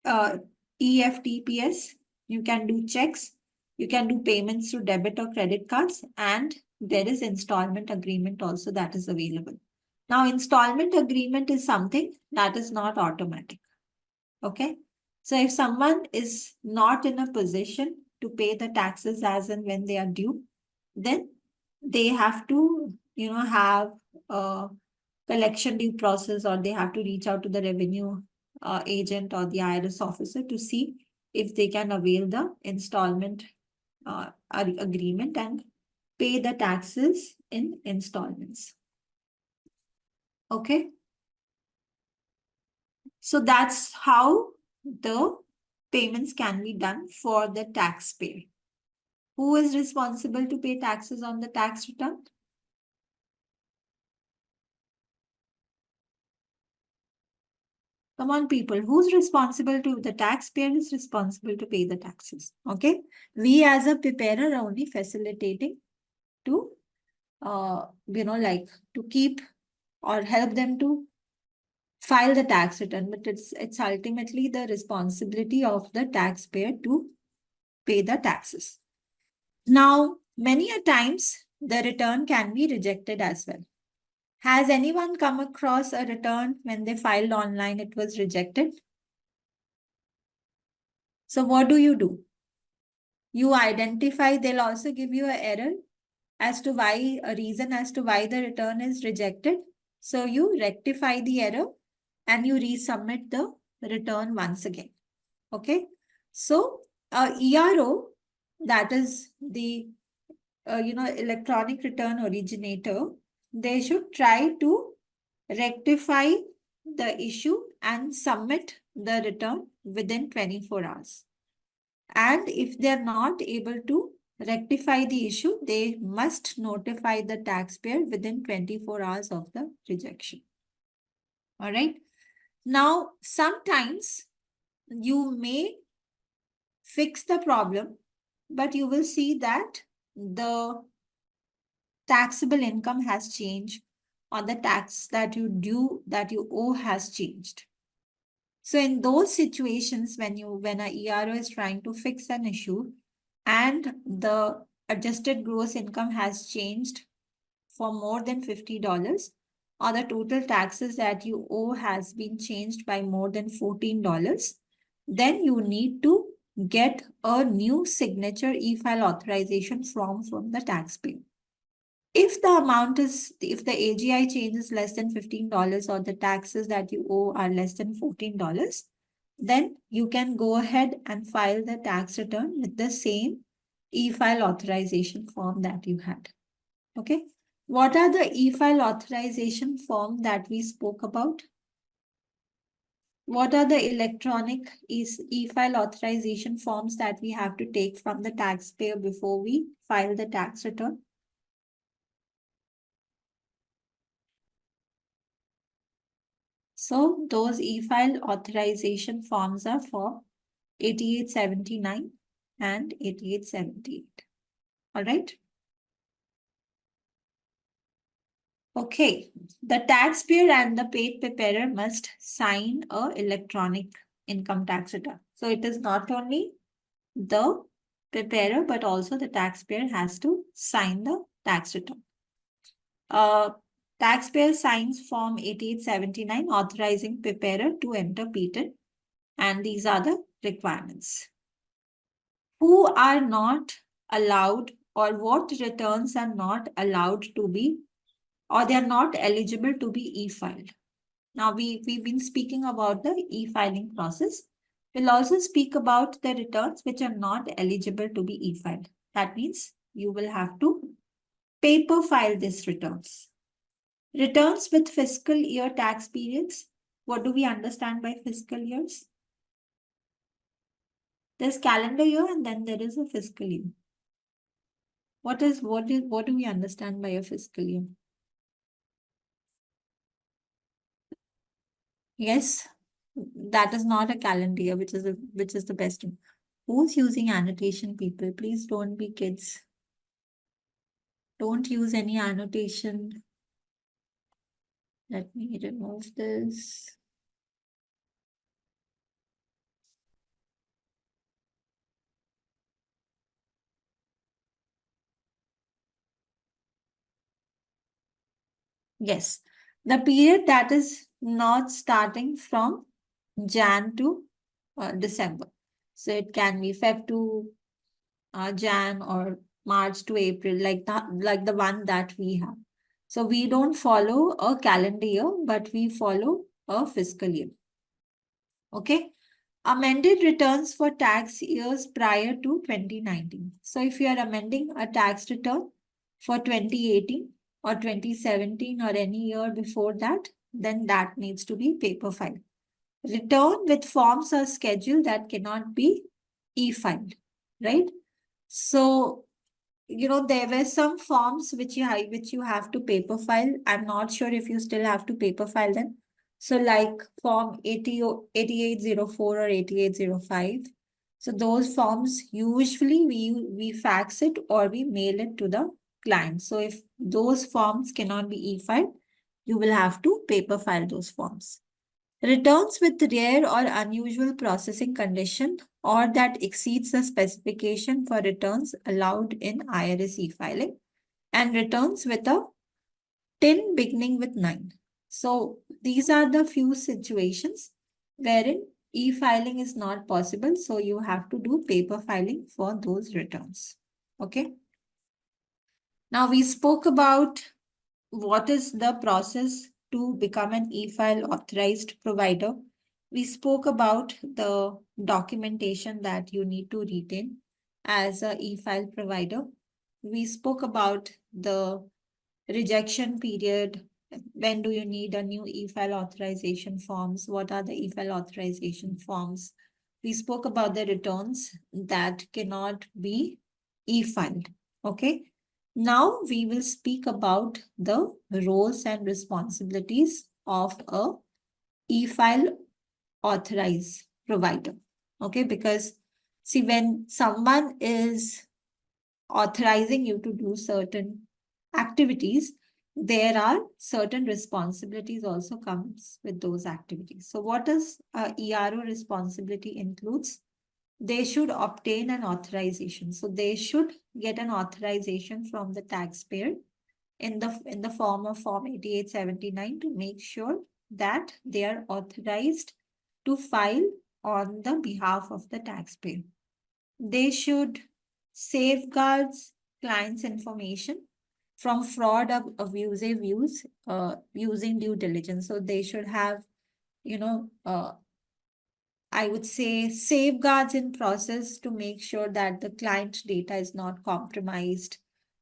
EFTPS. You can do checks. You can do payments through debit or credit cards. And there is installment agreement also that is available. Now, installment agreement is something that is not automatic. Okay. So if someone is not in a position to pay the taxes as and when they are due, then they have to, have a collection due process, or they have to reach out to the revenue agent or the IRS officer to see if they can avail the installment agreement and pay the taxes in installments. Okay. So that's how the payments can be done for the taxpayer. Who is responsible to pay taxes on the tax return? Come on, people. Who's responsible to the taxpayer is responsible to pay the taxes. Okay. We as a preparer are only facilitating to, to keep or help them to file the tax return, but it's ultimately the responsibility of the taxpayer to pay the taxes. Now, many a times the return can be rejected as well. Has anyone come across a return when they filed online, it was rejected? So what do? You identify, they'll also give you an error as to why, a reason as to why the return is rejected. So you rectify the error and you resubmit the return once again. Okay. So ERO, that is the electronic return originator, they should try to rectify the issue and submit the return within 24 hours. And if they're not able to rectify the issue, they must notify the taxpayer within 24 hours of the rejection. All right. Now, sometimes you may fix the problem, but you will see that the taxable income has changed, or the tax that you owe has changed. So in those situations, when a ERO is trying to fix an issue and the adjusted gross income has changed for more than $50, or the total taxes that you owe has been changed by more than $14, then you need to get a new signature e-file authorization form from the taxpayer. If the AGI change is less than $15, or the taxes that you owe are less than $14, then you can go ahead and file the tax return with the same e-file authorization form that you had. Okay. What are the e-file authorization form that we spoke about? What are the electronic e-file authorization forms that we have to take from the taxpayer before we file the tax return? So those e-file authorization forms are for 8879 and 8878. All right. Okay. The taxpayer and the paid preparer must sign a electronic income tax return. So it is not only the preparer, but also the taxpayer has to sign the tax return. Taxpayer signs Form 8879 authorizing preparer to enter PTIN, and these are the requirements. Who are not allowed, or what returns are not allowed to be, or they are not eligible to be e-filed? Now, we've been speaking about the e-filing process. We'll also speak about the returns which are not eligible to be e-filed. That means you will have to paper file these returns. Returns with fiscal year tax periods. What do we understand by fiscal years? There's calendar year and then there is a fiscal year. What do we understand by a fiscal year? Yes, that is not a calendar year, which is the best one. Who's using annotation, people? Please don't be kids. Don't use any annotation. Let me remove this. Yes. The period that is not starting from Jan to December. So it can be Feb to Jan or March to April, like the one that we have. So we don't follow a calendar year, but we follow a fiscal year. Okay. Amended returns for tax years prior to 2019. So if you are amending a tax return for 2018 or 2017 or any year before that, then that needs to be paper filed. Return with forms or schedule that cannot be e-filed, right? So, there were some forms which you have to paper file. I'm not sure if you still have to paper file them. So like form 8804 or 8805. So those forms usually we fax it or we mail it to the client. So if those forms cannot be e-filed, you will have to paper file those forms. Returns with rare or unusual processing condition or that exceeds the specification for returns allowed in IRS e-filing, and returns with a tin beginning with 9. So these are the few situations wherein e-filing is not possible. So you have to do paper filing for those returns. Okay. Now we spoke about what is the process to become an e-file authorized provider. We spoke about the documentation that you need to retain as a e-file provider. We spoke about the rejection period. When do you need a new e-file authorization forms? What are the e-file authorization forms? We spoke about the returns that cannot be e-filed. Okay. Now we will speak about the roles and responsibilities of a e-file authorized provider. Okay, because see, when someone is authorizing you to do certain activities, there are certain responsibilities also comes with those activities. So what does ERO responsibility includes? They should obtain an authorization. So they should get an authorization from the taxpayer in the form of Form 8879 to make sure that they are authorized to file on the behalf of the taxpayer. They should safeguards clients' information from fraud or abusive use using due diligence. So they should have, I would say, safeguards in process to make sure that the client data is not compromised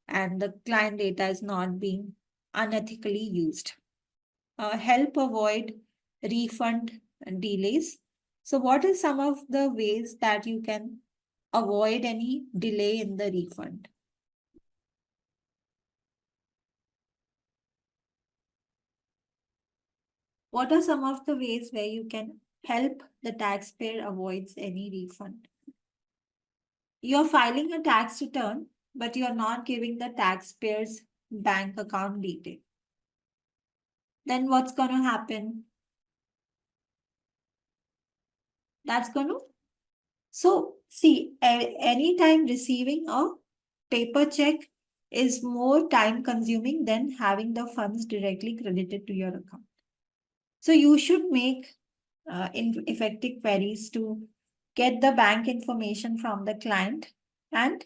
and the client data is not being unethically used. Help avoid refund delays. So what are some of the ways that you can avoid any delay in the refund? What are some of the ways where you can help the taxpayer avoids any refund? You're filing a tax return, but you're not giving the taxpayer's bank account detail. Then what's going to happen? That's going to. So, see, anytime receiving a paper check is more time consuming than having the funds directly credited to your account. So, you should make effective queries to get the bank information from the client and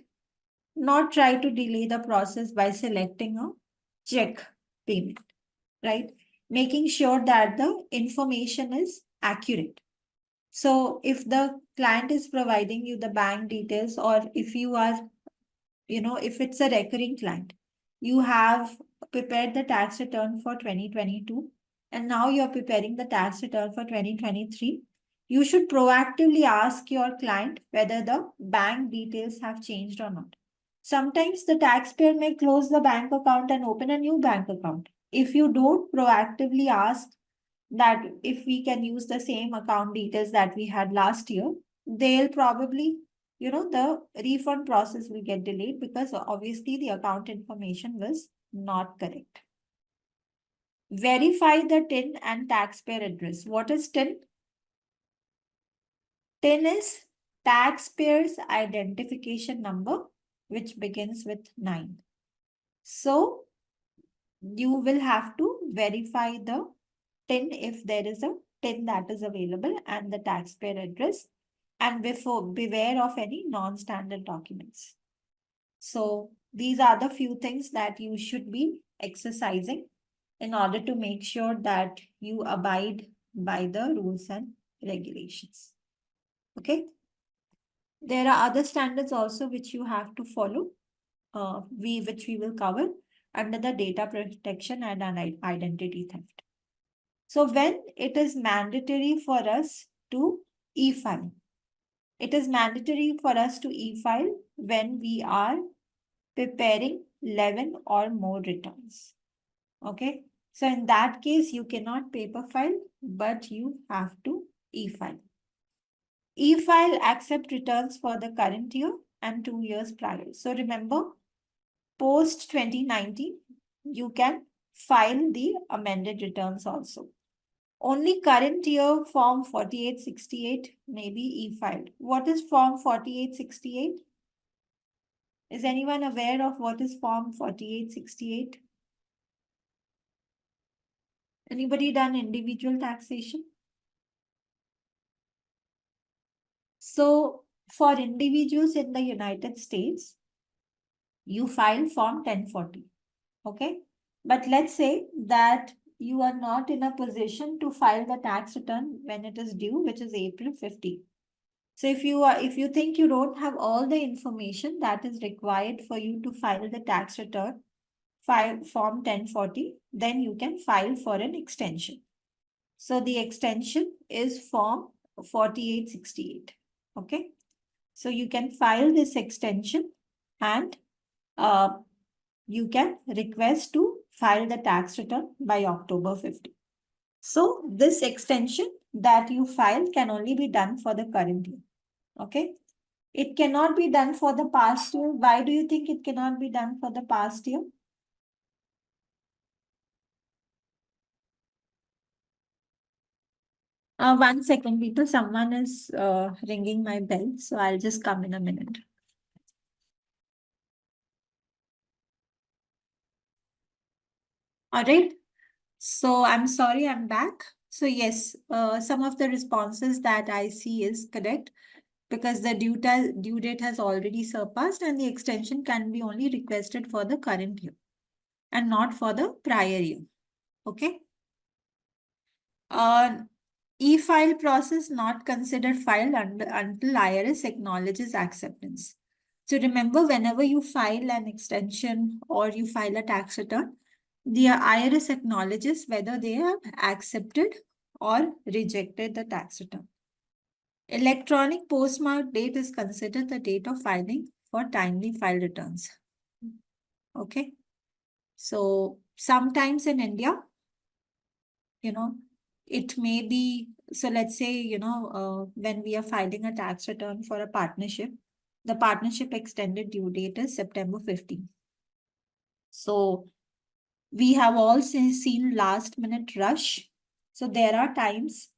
not try to delay the process by selecting a check payment, right? Making sure that the information is accurate. So if the client is providing you the bank details, or if you are, if it's a recurring client, you have prepared the tax return for 2022, and now you're preparing the tax return for 2023, you should proactively ask your client whether the bank details have changed or not. Sometimes the taxpayer may close the bank account and open a new bank account. If you don't proactively ask that if we can use the same account details that we had last year, they'll probably, the refund process will get delayed because obviously the account information was not correct. Verify the TIN and taxpayer address. What is TIN? TIN is taxpayer's identification number, which begins with 9. So you will have to verify the TIN if there is a TIN that is available and the taxpayer address, and beware of any non-standard documents. So these are the few things that you should be exercising in order to make sure that you abide by the rules and regulations. Okay. There are other standards also which you have to follow, which we will cover under the data protection and identity theft. So when it is mandatory for us to e-file, it is mandatory for us to e-file when we are preparing 11 or more returns. Okay. So in that case, you cannot paper file, but you have to e-file. E-file accept returns for the current year and 2 years prior. So remember, post 2019, you can file the amended returns also. Only current year form 4868 may be e-filed. What is form 4868? Is anyone aware of what is form 4868? Anybody done individual taxation? So for individuals in the United States, you file form 1040. Okay. But let's say that you are not in a position to file the tax return when it is due, which is April 15. So if you think you don't have all the information that is required for you to file the tax return, file form 1040, then you can file for an extension. So the extension is form 4868. Okay. So you can file this extension and you can request to file the tax return by October 15. So this extension that you file can only be done for the current year. Okay. It cannot be done for the past year. Why do you think it cannot be done for the past year? One second, people. Someone is ringing my bell, so I'll just come in a minute. All right. So I'm sorry, I'm back. So yes, some of the responses that I see is correct because the due date has already surpassed and the extension can be only requested for the current year and not for the prior year. Okay. E-file process not considered filed until IRS acknowledges acceptance. So remember, whenever you file an extension or you file a tax return, the IRS acknowledges whether they have accepted or rejected the tax return. Electronic postmark date is considered the date of filing for timely file returns. Okay. So sometimes in India, it may be, so let's say, when we are filing a tax return for a partnership, the partnership extended due date is September 15. So we have all seen last minute rush. So there are times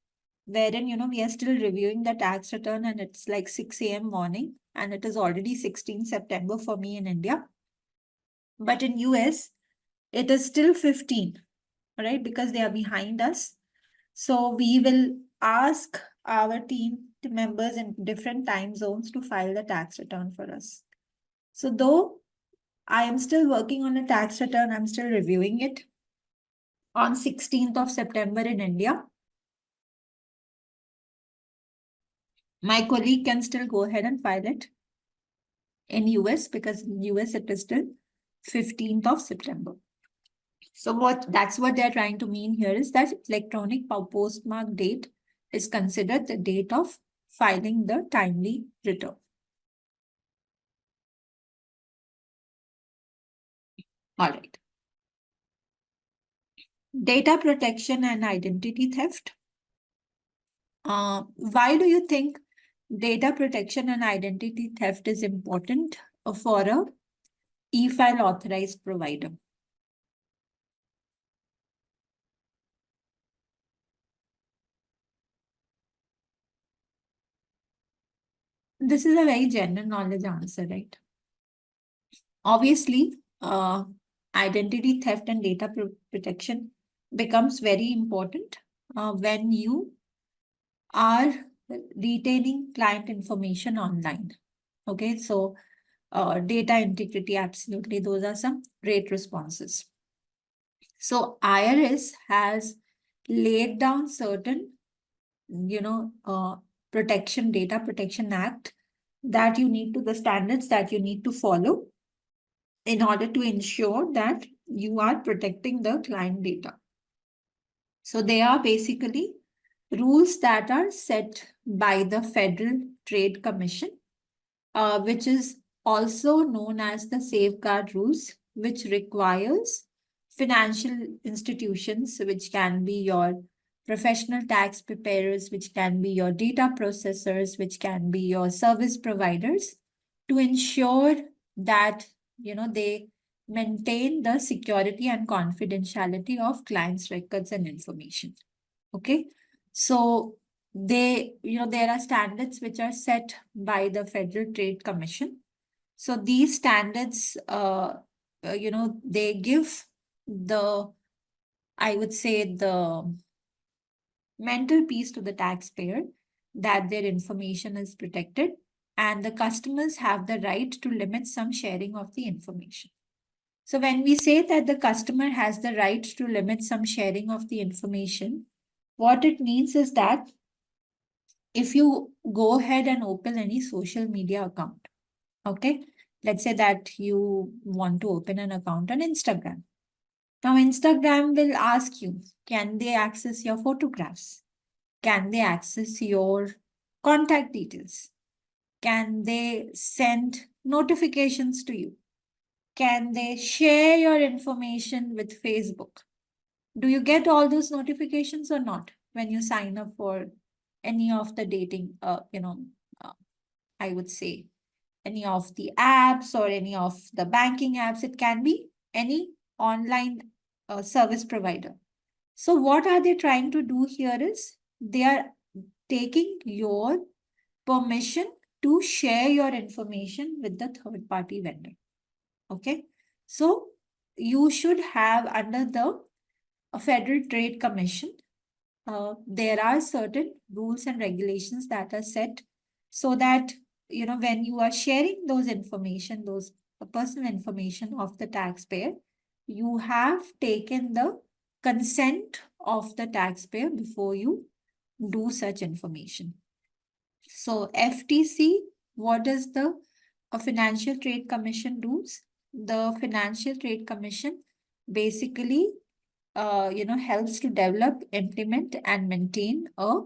wherein, we are still reviewing the tax return and it's like 6 a.m. morning and it is already 16 September for me in India. But in US, it is still 15, right? Because they are behind us. So we will ask our team members in different time zones to file the tax return for us. So though I am still working on a tax return, I'm still reviewing it on 16th of September in India. My colleague can still go ahead and file it in US because in US it is still 15th of September. So that's what they're trying to mean here is that electronic postmark date is considered the date of filing the timely return. All right. Data protection and identity theft. Why do you think data protection and identity theft is important for a e-file authorized provider? This is a very general knowledge answer, right? Obviously, identity theft and data protection becomes very important when you are retaining client information online. Okay, so data integrity, absolutely, those are some great responses. So IRS has laid down certain, data protection act that you need to, the standards that you need to follow in order to ensure that you are protecting the client data. So they are basically rules that are set by the Federal Trade Commission, which is also known as the safeguard rules, which requires financial institutions, which can be your professional tax preparers, which can be your data processors, which can be your service providers, to ensure that they maintain the security and confidentiality of clients' records and information. Okay, so there are standards which are set by the Federal Trade Commission. So these standards, they give I would say, the mental peace to the taxpayer that their information is protected, and the customers have the right to limit some sharing of the information. So when we say that the customer has the right to limit some sharing of the information, what it means is that if you go ahead and open any social media account, okay, let's say that you want to open an account on Instagram. Now, Instagram will ask you, can they access your photographs? Can they access your contact details? Can they send notifications to you? Can they share your information with Facebook? Do you get all those notifications or not when you sign up for any of the dating, uh, I would say, any of the apps or any of the banking apps? It can be any online service provider. So what are they trying to do here is they are taking your permission to share your information with the third party vendor. Okay, so you should have, under the Federal Trade Commission, there are certain rules and regulations that are set so that when you are sharing those information, those personal information of the taxpayer, you have taken the consent of the taxpayer before you do such information. So FTC, what does the Financial Trade Commission does? The Financial Trade Commission basically helps to develop, implement, and maintain a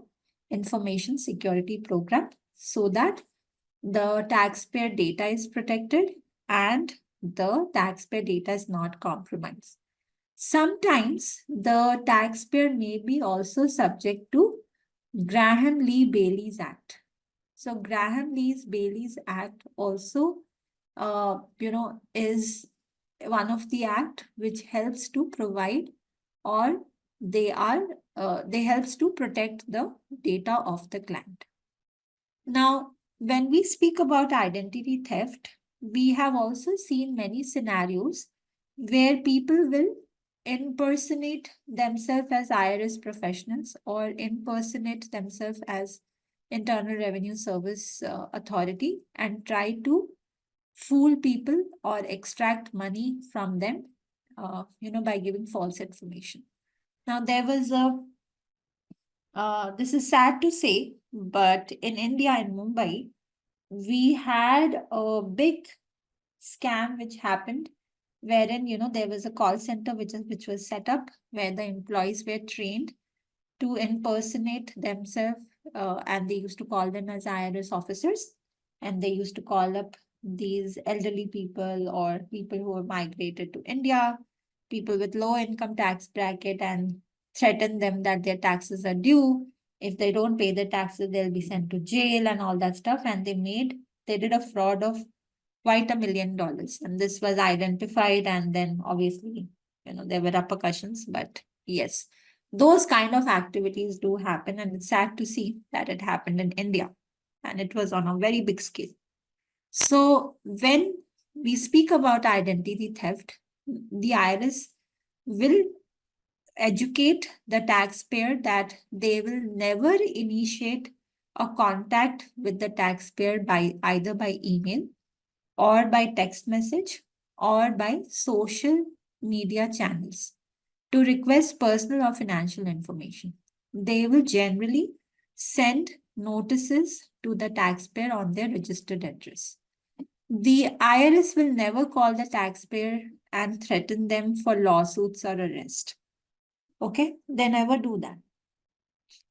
information security program so that the taxpayer data is protected and the taxpayer data is not compromised. Sometimes the taxpayer may be also subject to Graham-Lee-Bailey's Act. So Graham-Lee's-Bailey's Act also, is one of the act which helps to provide, or they helps to protect the data of the client. Now, when we speak about identity theft, we have also seen many scenarios where people will impersonate themselves as IRS professionals or impersonate themselves as Internal Revenue Service Authority and try to fool people or extract money from them, by giving false information. Now, there was this is sad to say, but in India, in Mumbai, we had a big scam which happened wherein, there was a call center which was set up where the employees were trained to impersonate themselves, and they used to call them as IRS officers, and they used to call up these elderly people or people who have migrated to India, people with low income tax bracket, and threaten them that their taxes are due. If they don't pay the taxes, they'll be sent to jail and all that stuff. And they did a fraud of quite $1 million. And this was identified, and then obviously, there were repercussions, but yes, those kind of activities do happen, and it's sad to see that it happened in India, and it was on a very big scale. So when we speak about identity theft, the IRS will educate the taxpayer that they will never initiate a contact with the taxpayer by either by email or by text message or by social media channels to request personal or financial information. They will generally send notices to the taxpayer on their registered address. The IRS will never call the taxpayer and threaten them for lawsuits or arrest. Okay, they never do that.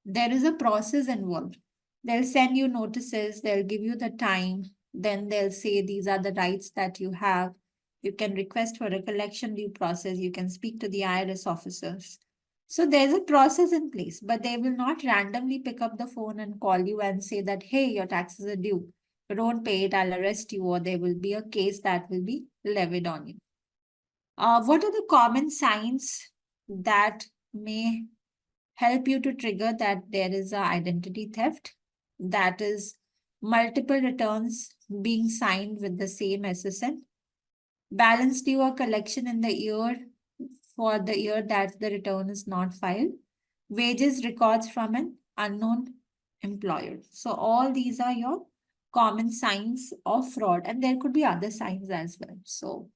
There is a process involved. They'll send you notices, they'll give you the time, then they'll say these are the rights that you have. You can request for a collection due process, you can speak to the IRS officers. So there's a process in place, but they will not randomly pick up the phone and call you and say that, hey, your taxes are due. If you don't pay it, I'll arrest you, or there will be a case that will be levied on you. What are the common signs that may help you to trigger that there is a identity theft? That is multiple returns being signed with the same SSN, balance due or collection in the year for the year that the return is not filed, wages records from an unknown employer. So all these are your common signs of fraud, and there could be other signs as well. So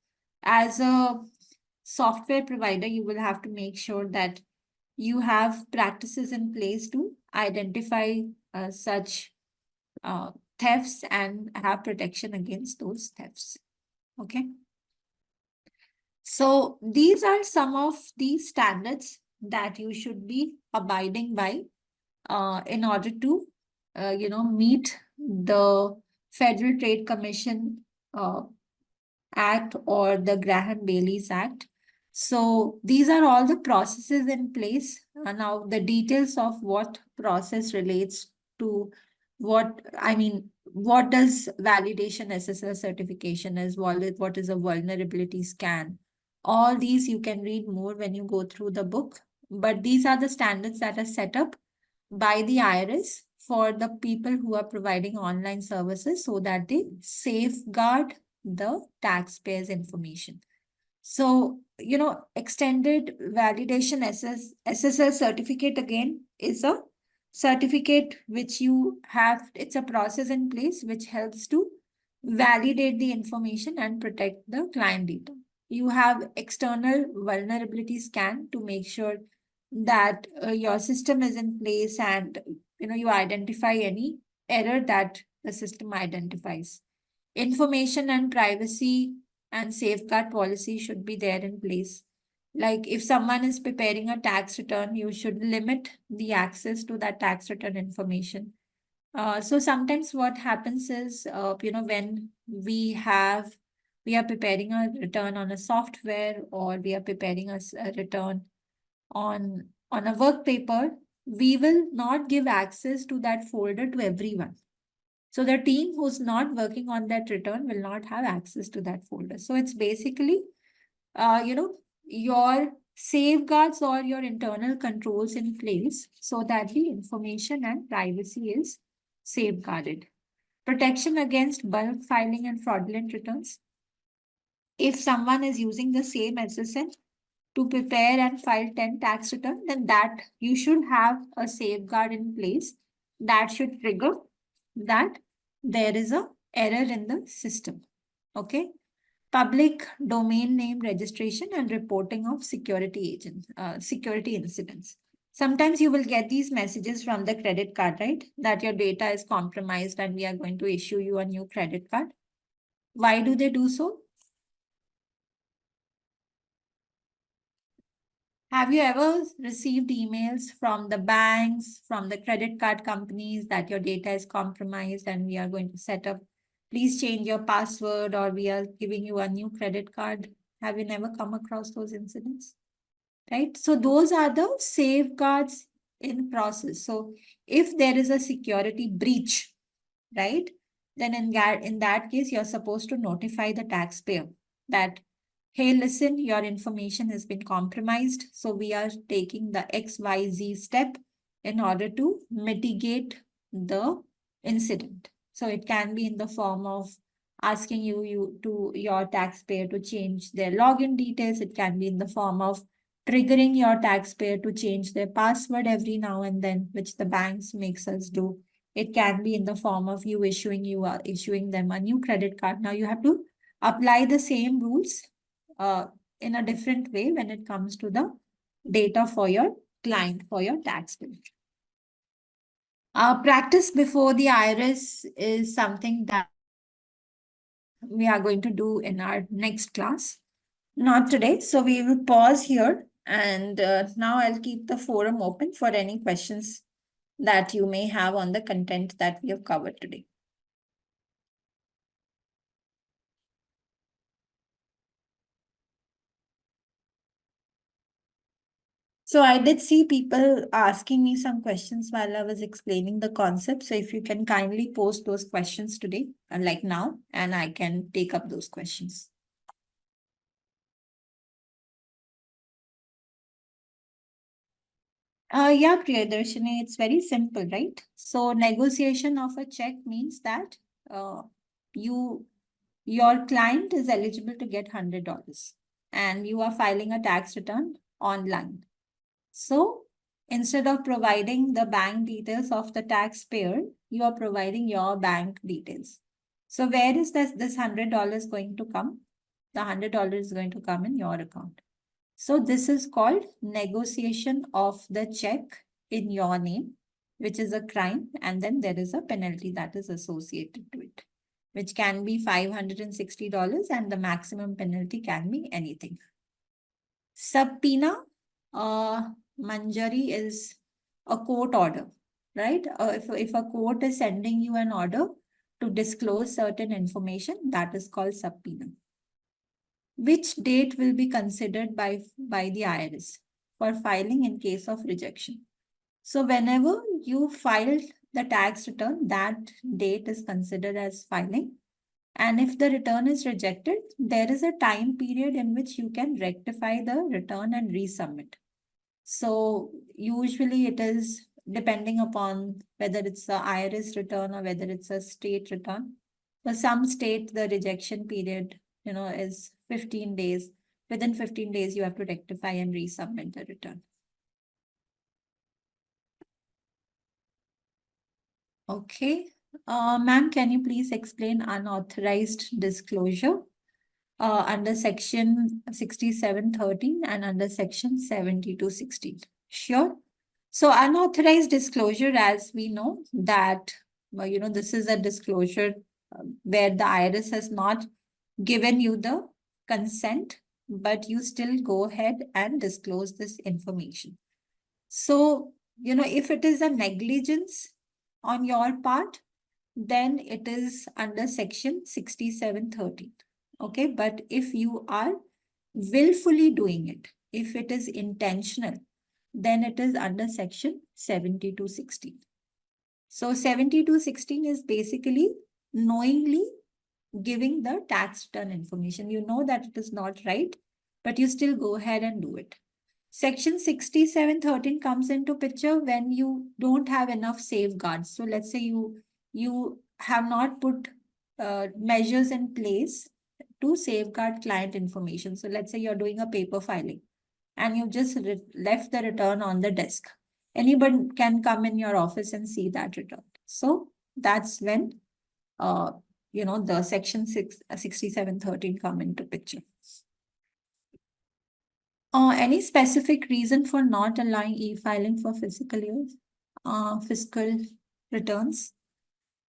as a software provider, you will have to make sure that you have practices in place to identify such thefts and have protection against those thefts. Okay. So these are some of the standards that you should be abiding by in order to, meet the Federal Trade Commission Act or the Graham-Bailey's Act. So these are all the processes in place. Now the details of what process relates to what does validation SSL certification is, what is a vulnerability scan. All these you can read more when you go through the book. But these are the standards that are set up by the IRS for the people who are providing online services so that they safeguard the taxpayer's information. So, extended validation SSL certificate again is a certificate which you have, it's a process in place which helps to validate the information and protect the client data. You have external vulnerability scan to make sure that your system is in place and you identify any error that the system identifies. Information and privacy and safeguard policy should be there in place. Like if someone is preparing a tax return, you should limit the access to that tax return information. So sometimes what happens is, when we are preparing a return on a software or we are preparing a return on a work paper, we will not give access to that folder to everyone. So the team who's not working on that return will not have access to that folder. So it's basically, your safeguards or your internal controls in place so that the information and privacy is safeguarded. Protection against bulk filing and fraudulent returns. If someone is using the same SSN to prepare and file 10 tax return, then that you should have a safeguard in place that should trigger that there is a error in the system. Okay. Public domain name registration and reporting of security incidents. Sometimes you will get these messages from the credit card, right? That your data is compromised and we are going to issue you a new credit card. Why do they do so? Have you ever received emails from the banks, from the credit card companies that your data is compromised and we are going to set up, please change your password or we are giving you a new credit card? Have you never come across those incidents? Right? So those are the safeguards in process. So if there is a security breach, right, then in that case, you're supposed to notify the taxpayer that, hey, listen, your information has been compromised. So we are taking the XYZ step in order to mitigate the incident. So it can be in the form of asking your taxpayer to change their login details. It can be in the form of triggering your taxpayer to change their password every now and then, which the banks makes us do. It can be in the form of issuing them a new credit card. Now you have to apply the same rules uh, in a different way when it comes to the data for your client, for your tax bill. Practice before the IRS is something that we are going to do in our next class. Not today, so we will pause here, and now I'll keep the forum open for any questions that you may have on the content that we have covered today. So I did see people asking me some questions while I was explaining the concept. So if you can kindly post those questions today, like now, and I can take up those questions. Yeah, Priyadarshini, it's very simple, right? So negotiation of a check means that uh, your client is eligible to get $100 and you are filing a tax return online. So instead of providing the bank details of the taxpayer, you are providing your bank details. So where is this $100 going to come? The $100 is going to come in your account. So this is called negotiation of the check in your name, which is a crime, and then there is a penalty that is associated to it, which can be $560 and the maximum penalty can be anything. Subpoena, Manjari, is a court order, right? If a court is sending you an order to disclose certain information, that is called subpoena. Which date will be considered by the IRS for filing in case of rejection? So whenever you filed the tax return, that date is considered as filing. And if the return is rejected, there is a time period in which you can rectify the return and resubmit. So usually it is depending upon whether it's a IRS return or whether it's a state return. For some state, the rejection period, is 15 days. Within 15 days, you have to rectify and resubmit the return. Okay. Ma'am, can you please explain unauthorized disclosure under section 6713 and under section 7216? Sure. So unauthorized disclosure, as we know that, this is a disclosure where the IRS has not given you the consent, but you still go ahead and disclose this information. So, if it is a negligence on your part, then it is under section 6713. Okay, but if you are willfully doing it, if it is intentional, then it is under section 7216. So 7216 is basically knowingly giving the tax return information. You know that it is not right, but you still go ahead and do it. Section 6713 comes into picture when you don't have enough safeguards. So let's say you have not put measures in place to safeguard client information. So let's say you're doing a paper filing and you just left the return on the desk. Anyone can come in your office and see that return. So that's when the section 6713 come into picture. Any specific reason for not allowing e-filing for fiscal years, fiscal returns?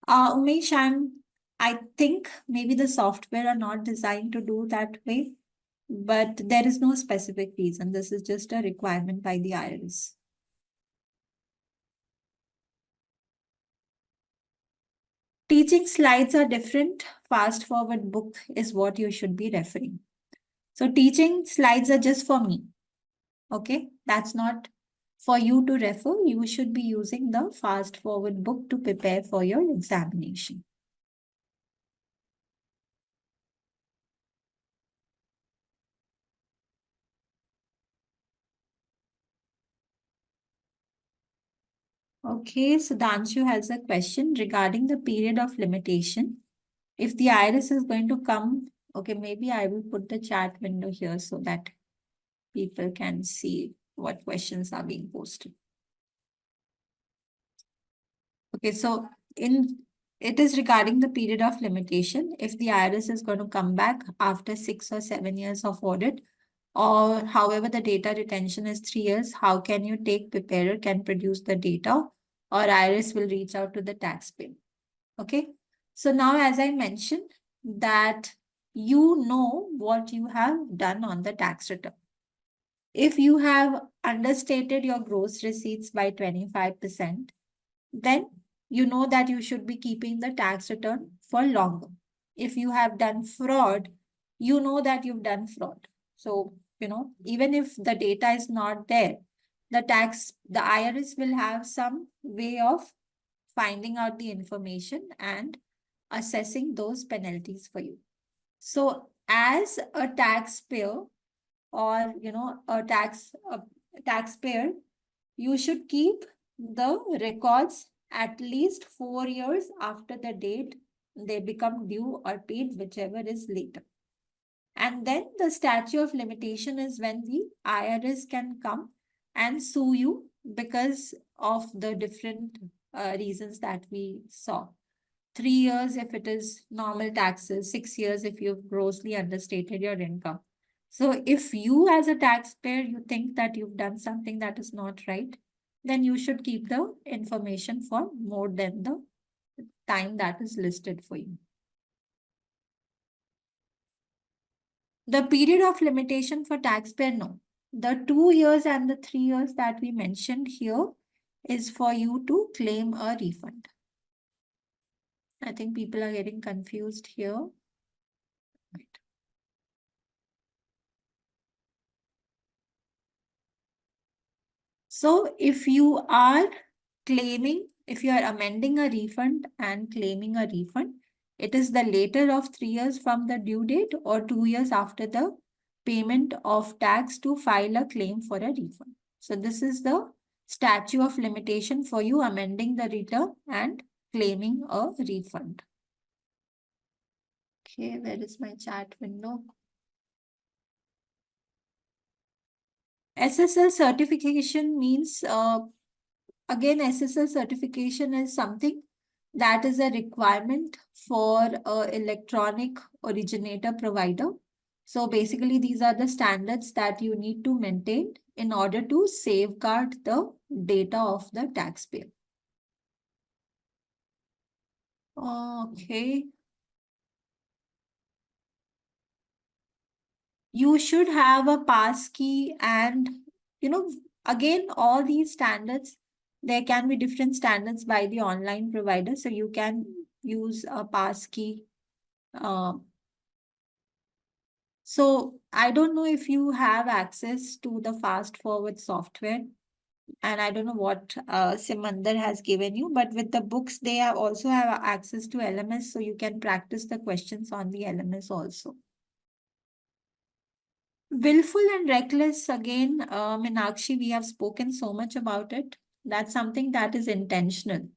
Umesh, I think maybe the software are not designed to do that way, but there is no specific reason. This is just a requirement by the IRS. Teaching slides are different. Fast forward book is what you should be referring. So teaching slides are just for me. Okay, that's not for you to refer. You should be using the fast forward book to prepare for your examination. Okay, so Danshu has a question regarding the period of limitation. if the IRS is going to come, okay, maybe I will put the chat window here so that people can see what questions are being posted. Okay, so it is regarding the period of limitation. If the IRS is going to come back after 6 or 7 years of audit, or however the data retention is 3 years, how can you take preparer can produce the data, or IRS will reach out to the taxpayer. Okay, so now as I mentioned that you know what you have done on the tax return. If you have understated your gross receipts by 25%, then you know that you should be keeping the tax return for longer. If you have done fraud, you know that you've done fraud. So, even if the data is not there, the IRS will have some way of finding out the information and assessing those penalties for you. So, as a taxpayer or, a taxpayer, you should keep the records at least 4 years after the date they become due or paid, whichever is later. And then the statute of limitation is when the IRS can come and sue you because of the different reasons that we saw. 3 years if it is normal taxes, 6 years if you've grossly understated your income. So if you as a taxpayer, you think that you've done something that is not right, then you should keep the information for more than the time that is listed for you. The period of limitation for taxpayer, no. The 2 years and the 3 years that we mentioned here is for you to claim a refund. I think people are getting confused here. Right. So if you are if you are amending a refund and claiming a refund, it is the later of 3 years from the due date or 2 years after the payment of tax to file a claim for a refund. So this is the statute of limitation for you amending the return and claiming a refund. Okay, where is my chat window? SSL certification means, again, SSL certification is something that is a requirement for an electronic originator provider. So basically, these are the standards that you need to maintain in order to safeguard the data of the taxpayer. Okay. You should have a pass key and, again, all these standards, there can be different standards by the online provider. So you can use a pass key. So I don't know if you have access to the fast forward software, and I don't know what Simandhar has given you, but with the books, they also have access to LMS, so you can practice the questions on the LMS also. Willful and reckless, again, Meenakshi, we have spoken so much about it. That's something that is intentional,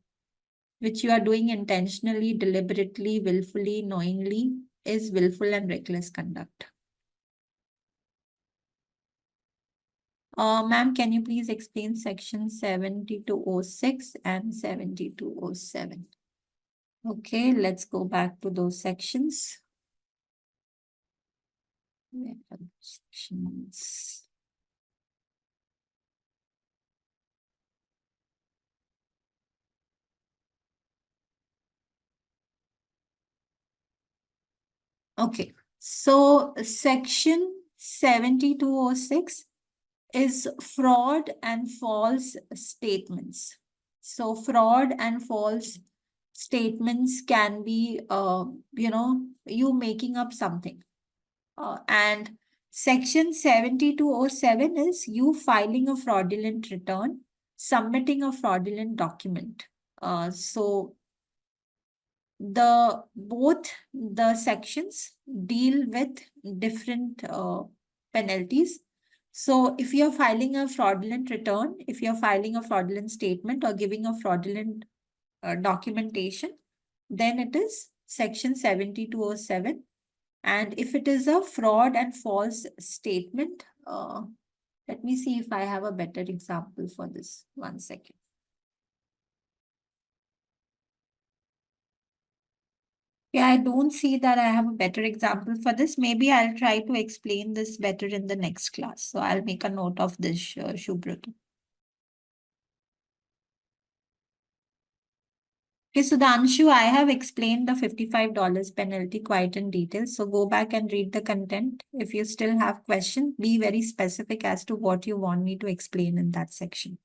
which you are doing intentionally, deliberately, willfully, knowingly, is willful and reckless conduct. Ma'am, can you please explain section 7206 and 7207? Okay, let's go back to those sections. Where are the sections? Okay, so section 7206 is fraud and false statements. So fraud and false statements can be, you making up something. And section 7207 is you filing a fraudulent return, submitting a fraudulent document. So both the sections deal with different penalties. So if you're filing a fraudulent return, if you're filing a fraudulent statement or giving a fraudulent documentation, then it is section 7207. And if it is a fraud and false statement, let me see if I have a better example for this. 1 second. Yeah, I don't see that I have a better example for this. Maybe I'll try to explain this better in the next class. So I'll make a note of this, Shubhrata. Okay, Sudhanshu, I have explained the $55 penalty quite in detail. So go back and read the content. If you still have questions, be very specific as to what you want me to explain in that section.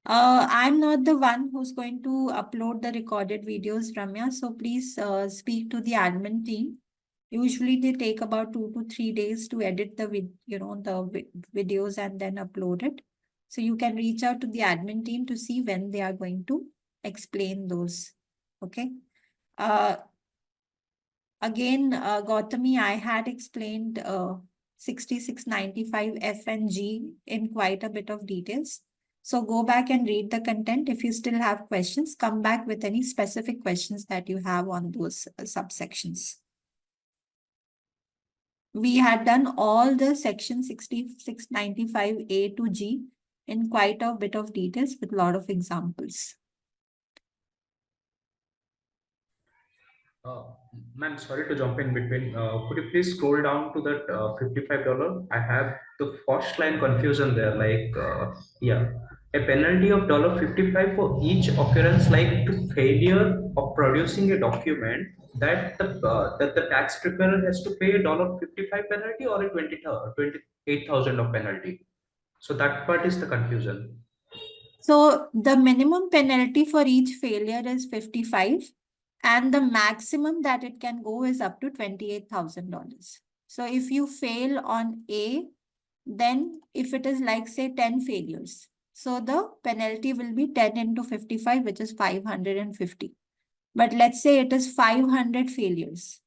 I'm not the one who's going to upload the recorded videos, Ramya. So please speak to the admin team. Usually they take about 2 to 3 days to edit the videos and then upload it. So you can reach out to the admin team to see when they are going to explain those. Okay. Again, Gautami, I had explained 6695 F and G in quite a bit of details. So go back and read the content. If you still have questions, come back with any specific questions that you have on those subsections. We had done all the section 6695 A to G in quite a bit of details with a lot of examples. Ma'am, sorry to jump in between. Could you please scroll down to that $55? I have the first line confusion there. Like, yeah, a penalty of $55 for each occurrence, like to failure of producing a document that the tax preparer has to pay a $55 penalty or a 28,000 of penalty. So that part is the confusion. So the minimum penalty for each failure is 55. And the maximum that it can go is up to $28,000. So if you fail on A, then if it is like say 10 failures, so the penalty will be 10 into 55, which is 550. But let's say it is 500 failures,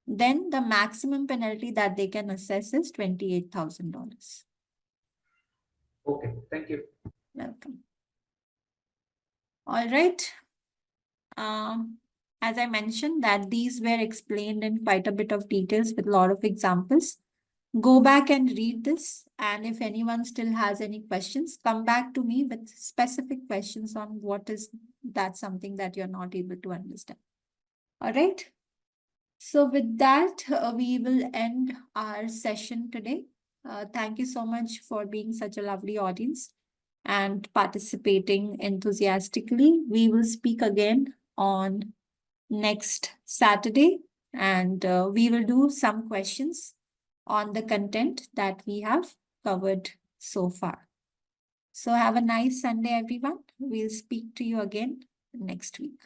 then the maximum penalty that they can assess is $28,000. Okay, thank you. Welcome. All right. As I mentioned that these were explained in quite a bit of details with a lot of examples. Go back and read this. And if anyone still has any questions, come back to me with specific questions on what is that something that you're not able to understand. All right. So with that, we will end our session today. Thank you so much for being such a lovely audience and participating enthusiastically. We will speak again on next Saturday, and we will do some questions on the content that we have covered so far. So have a nice Sunday, everyone. We'll speak to you again next week.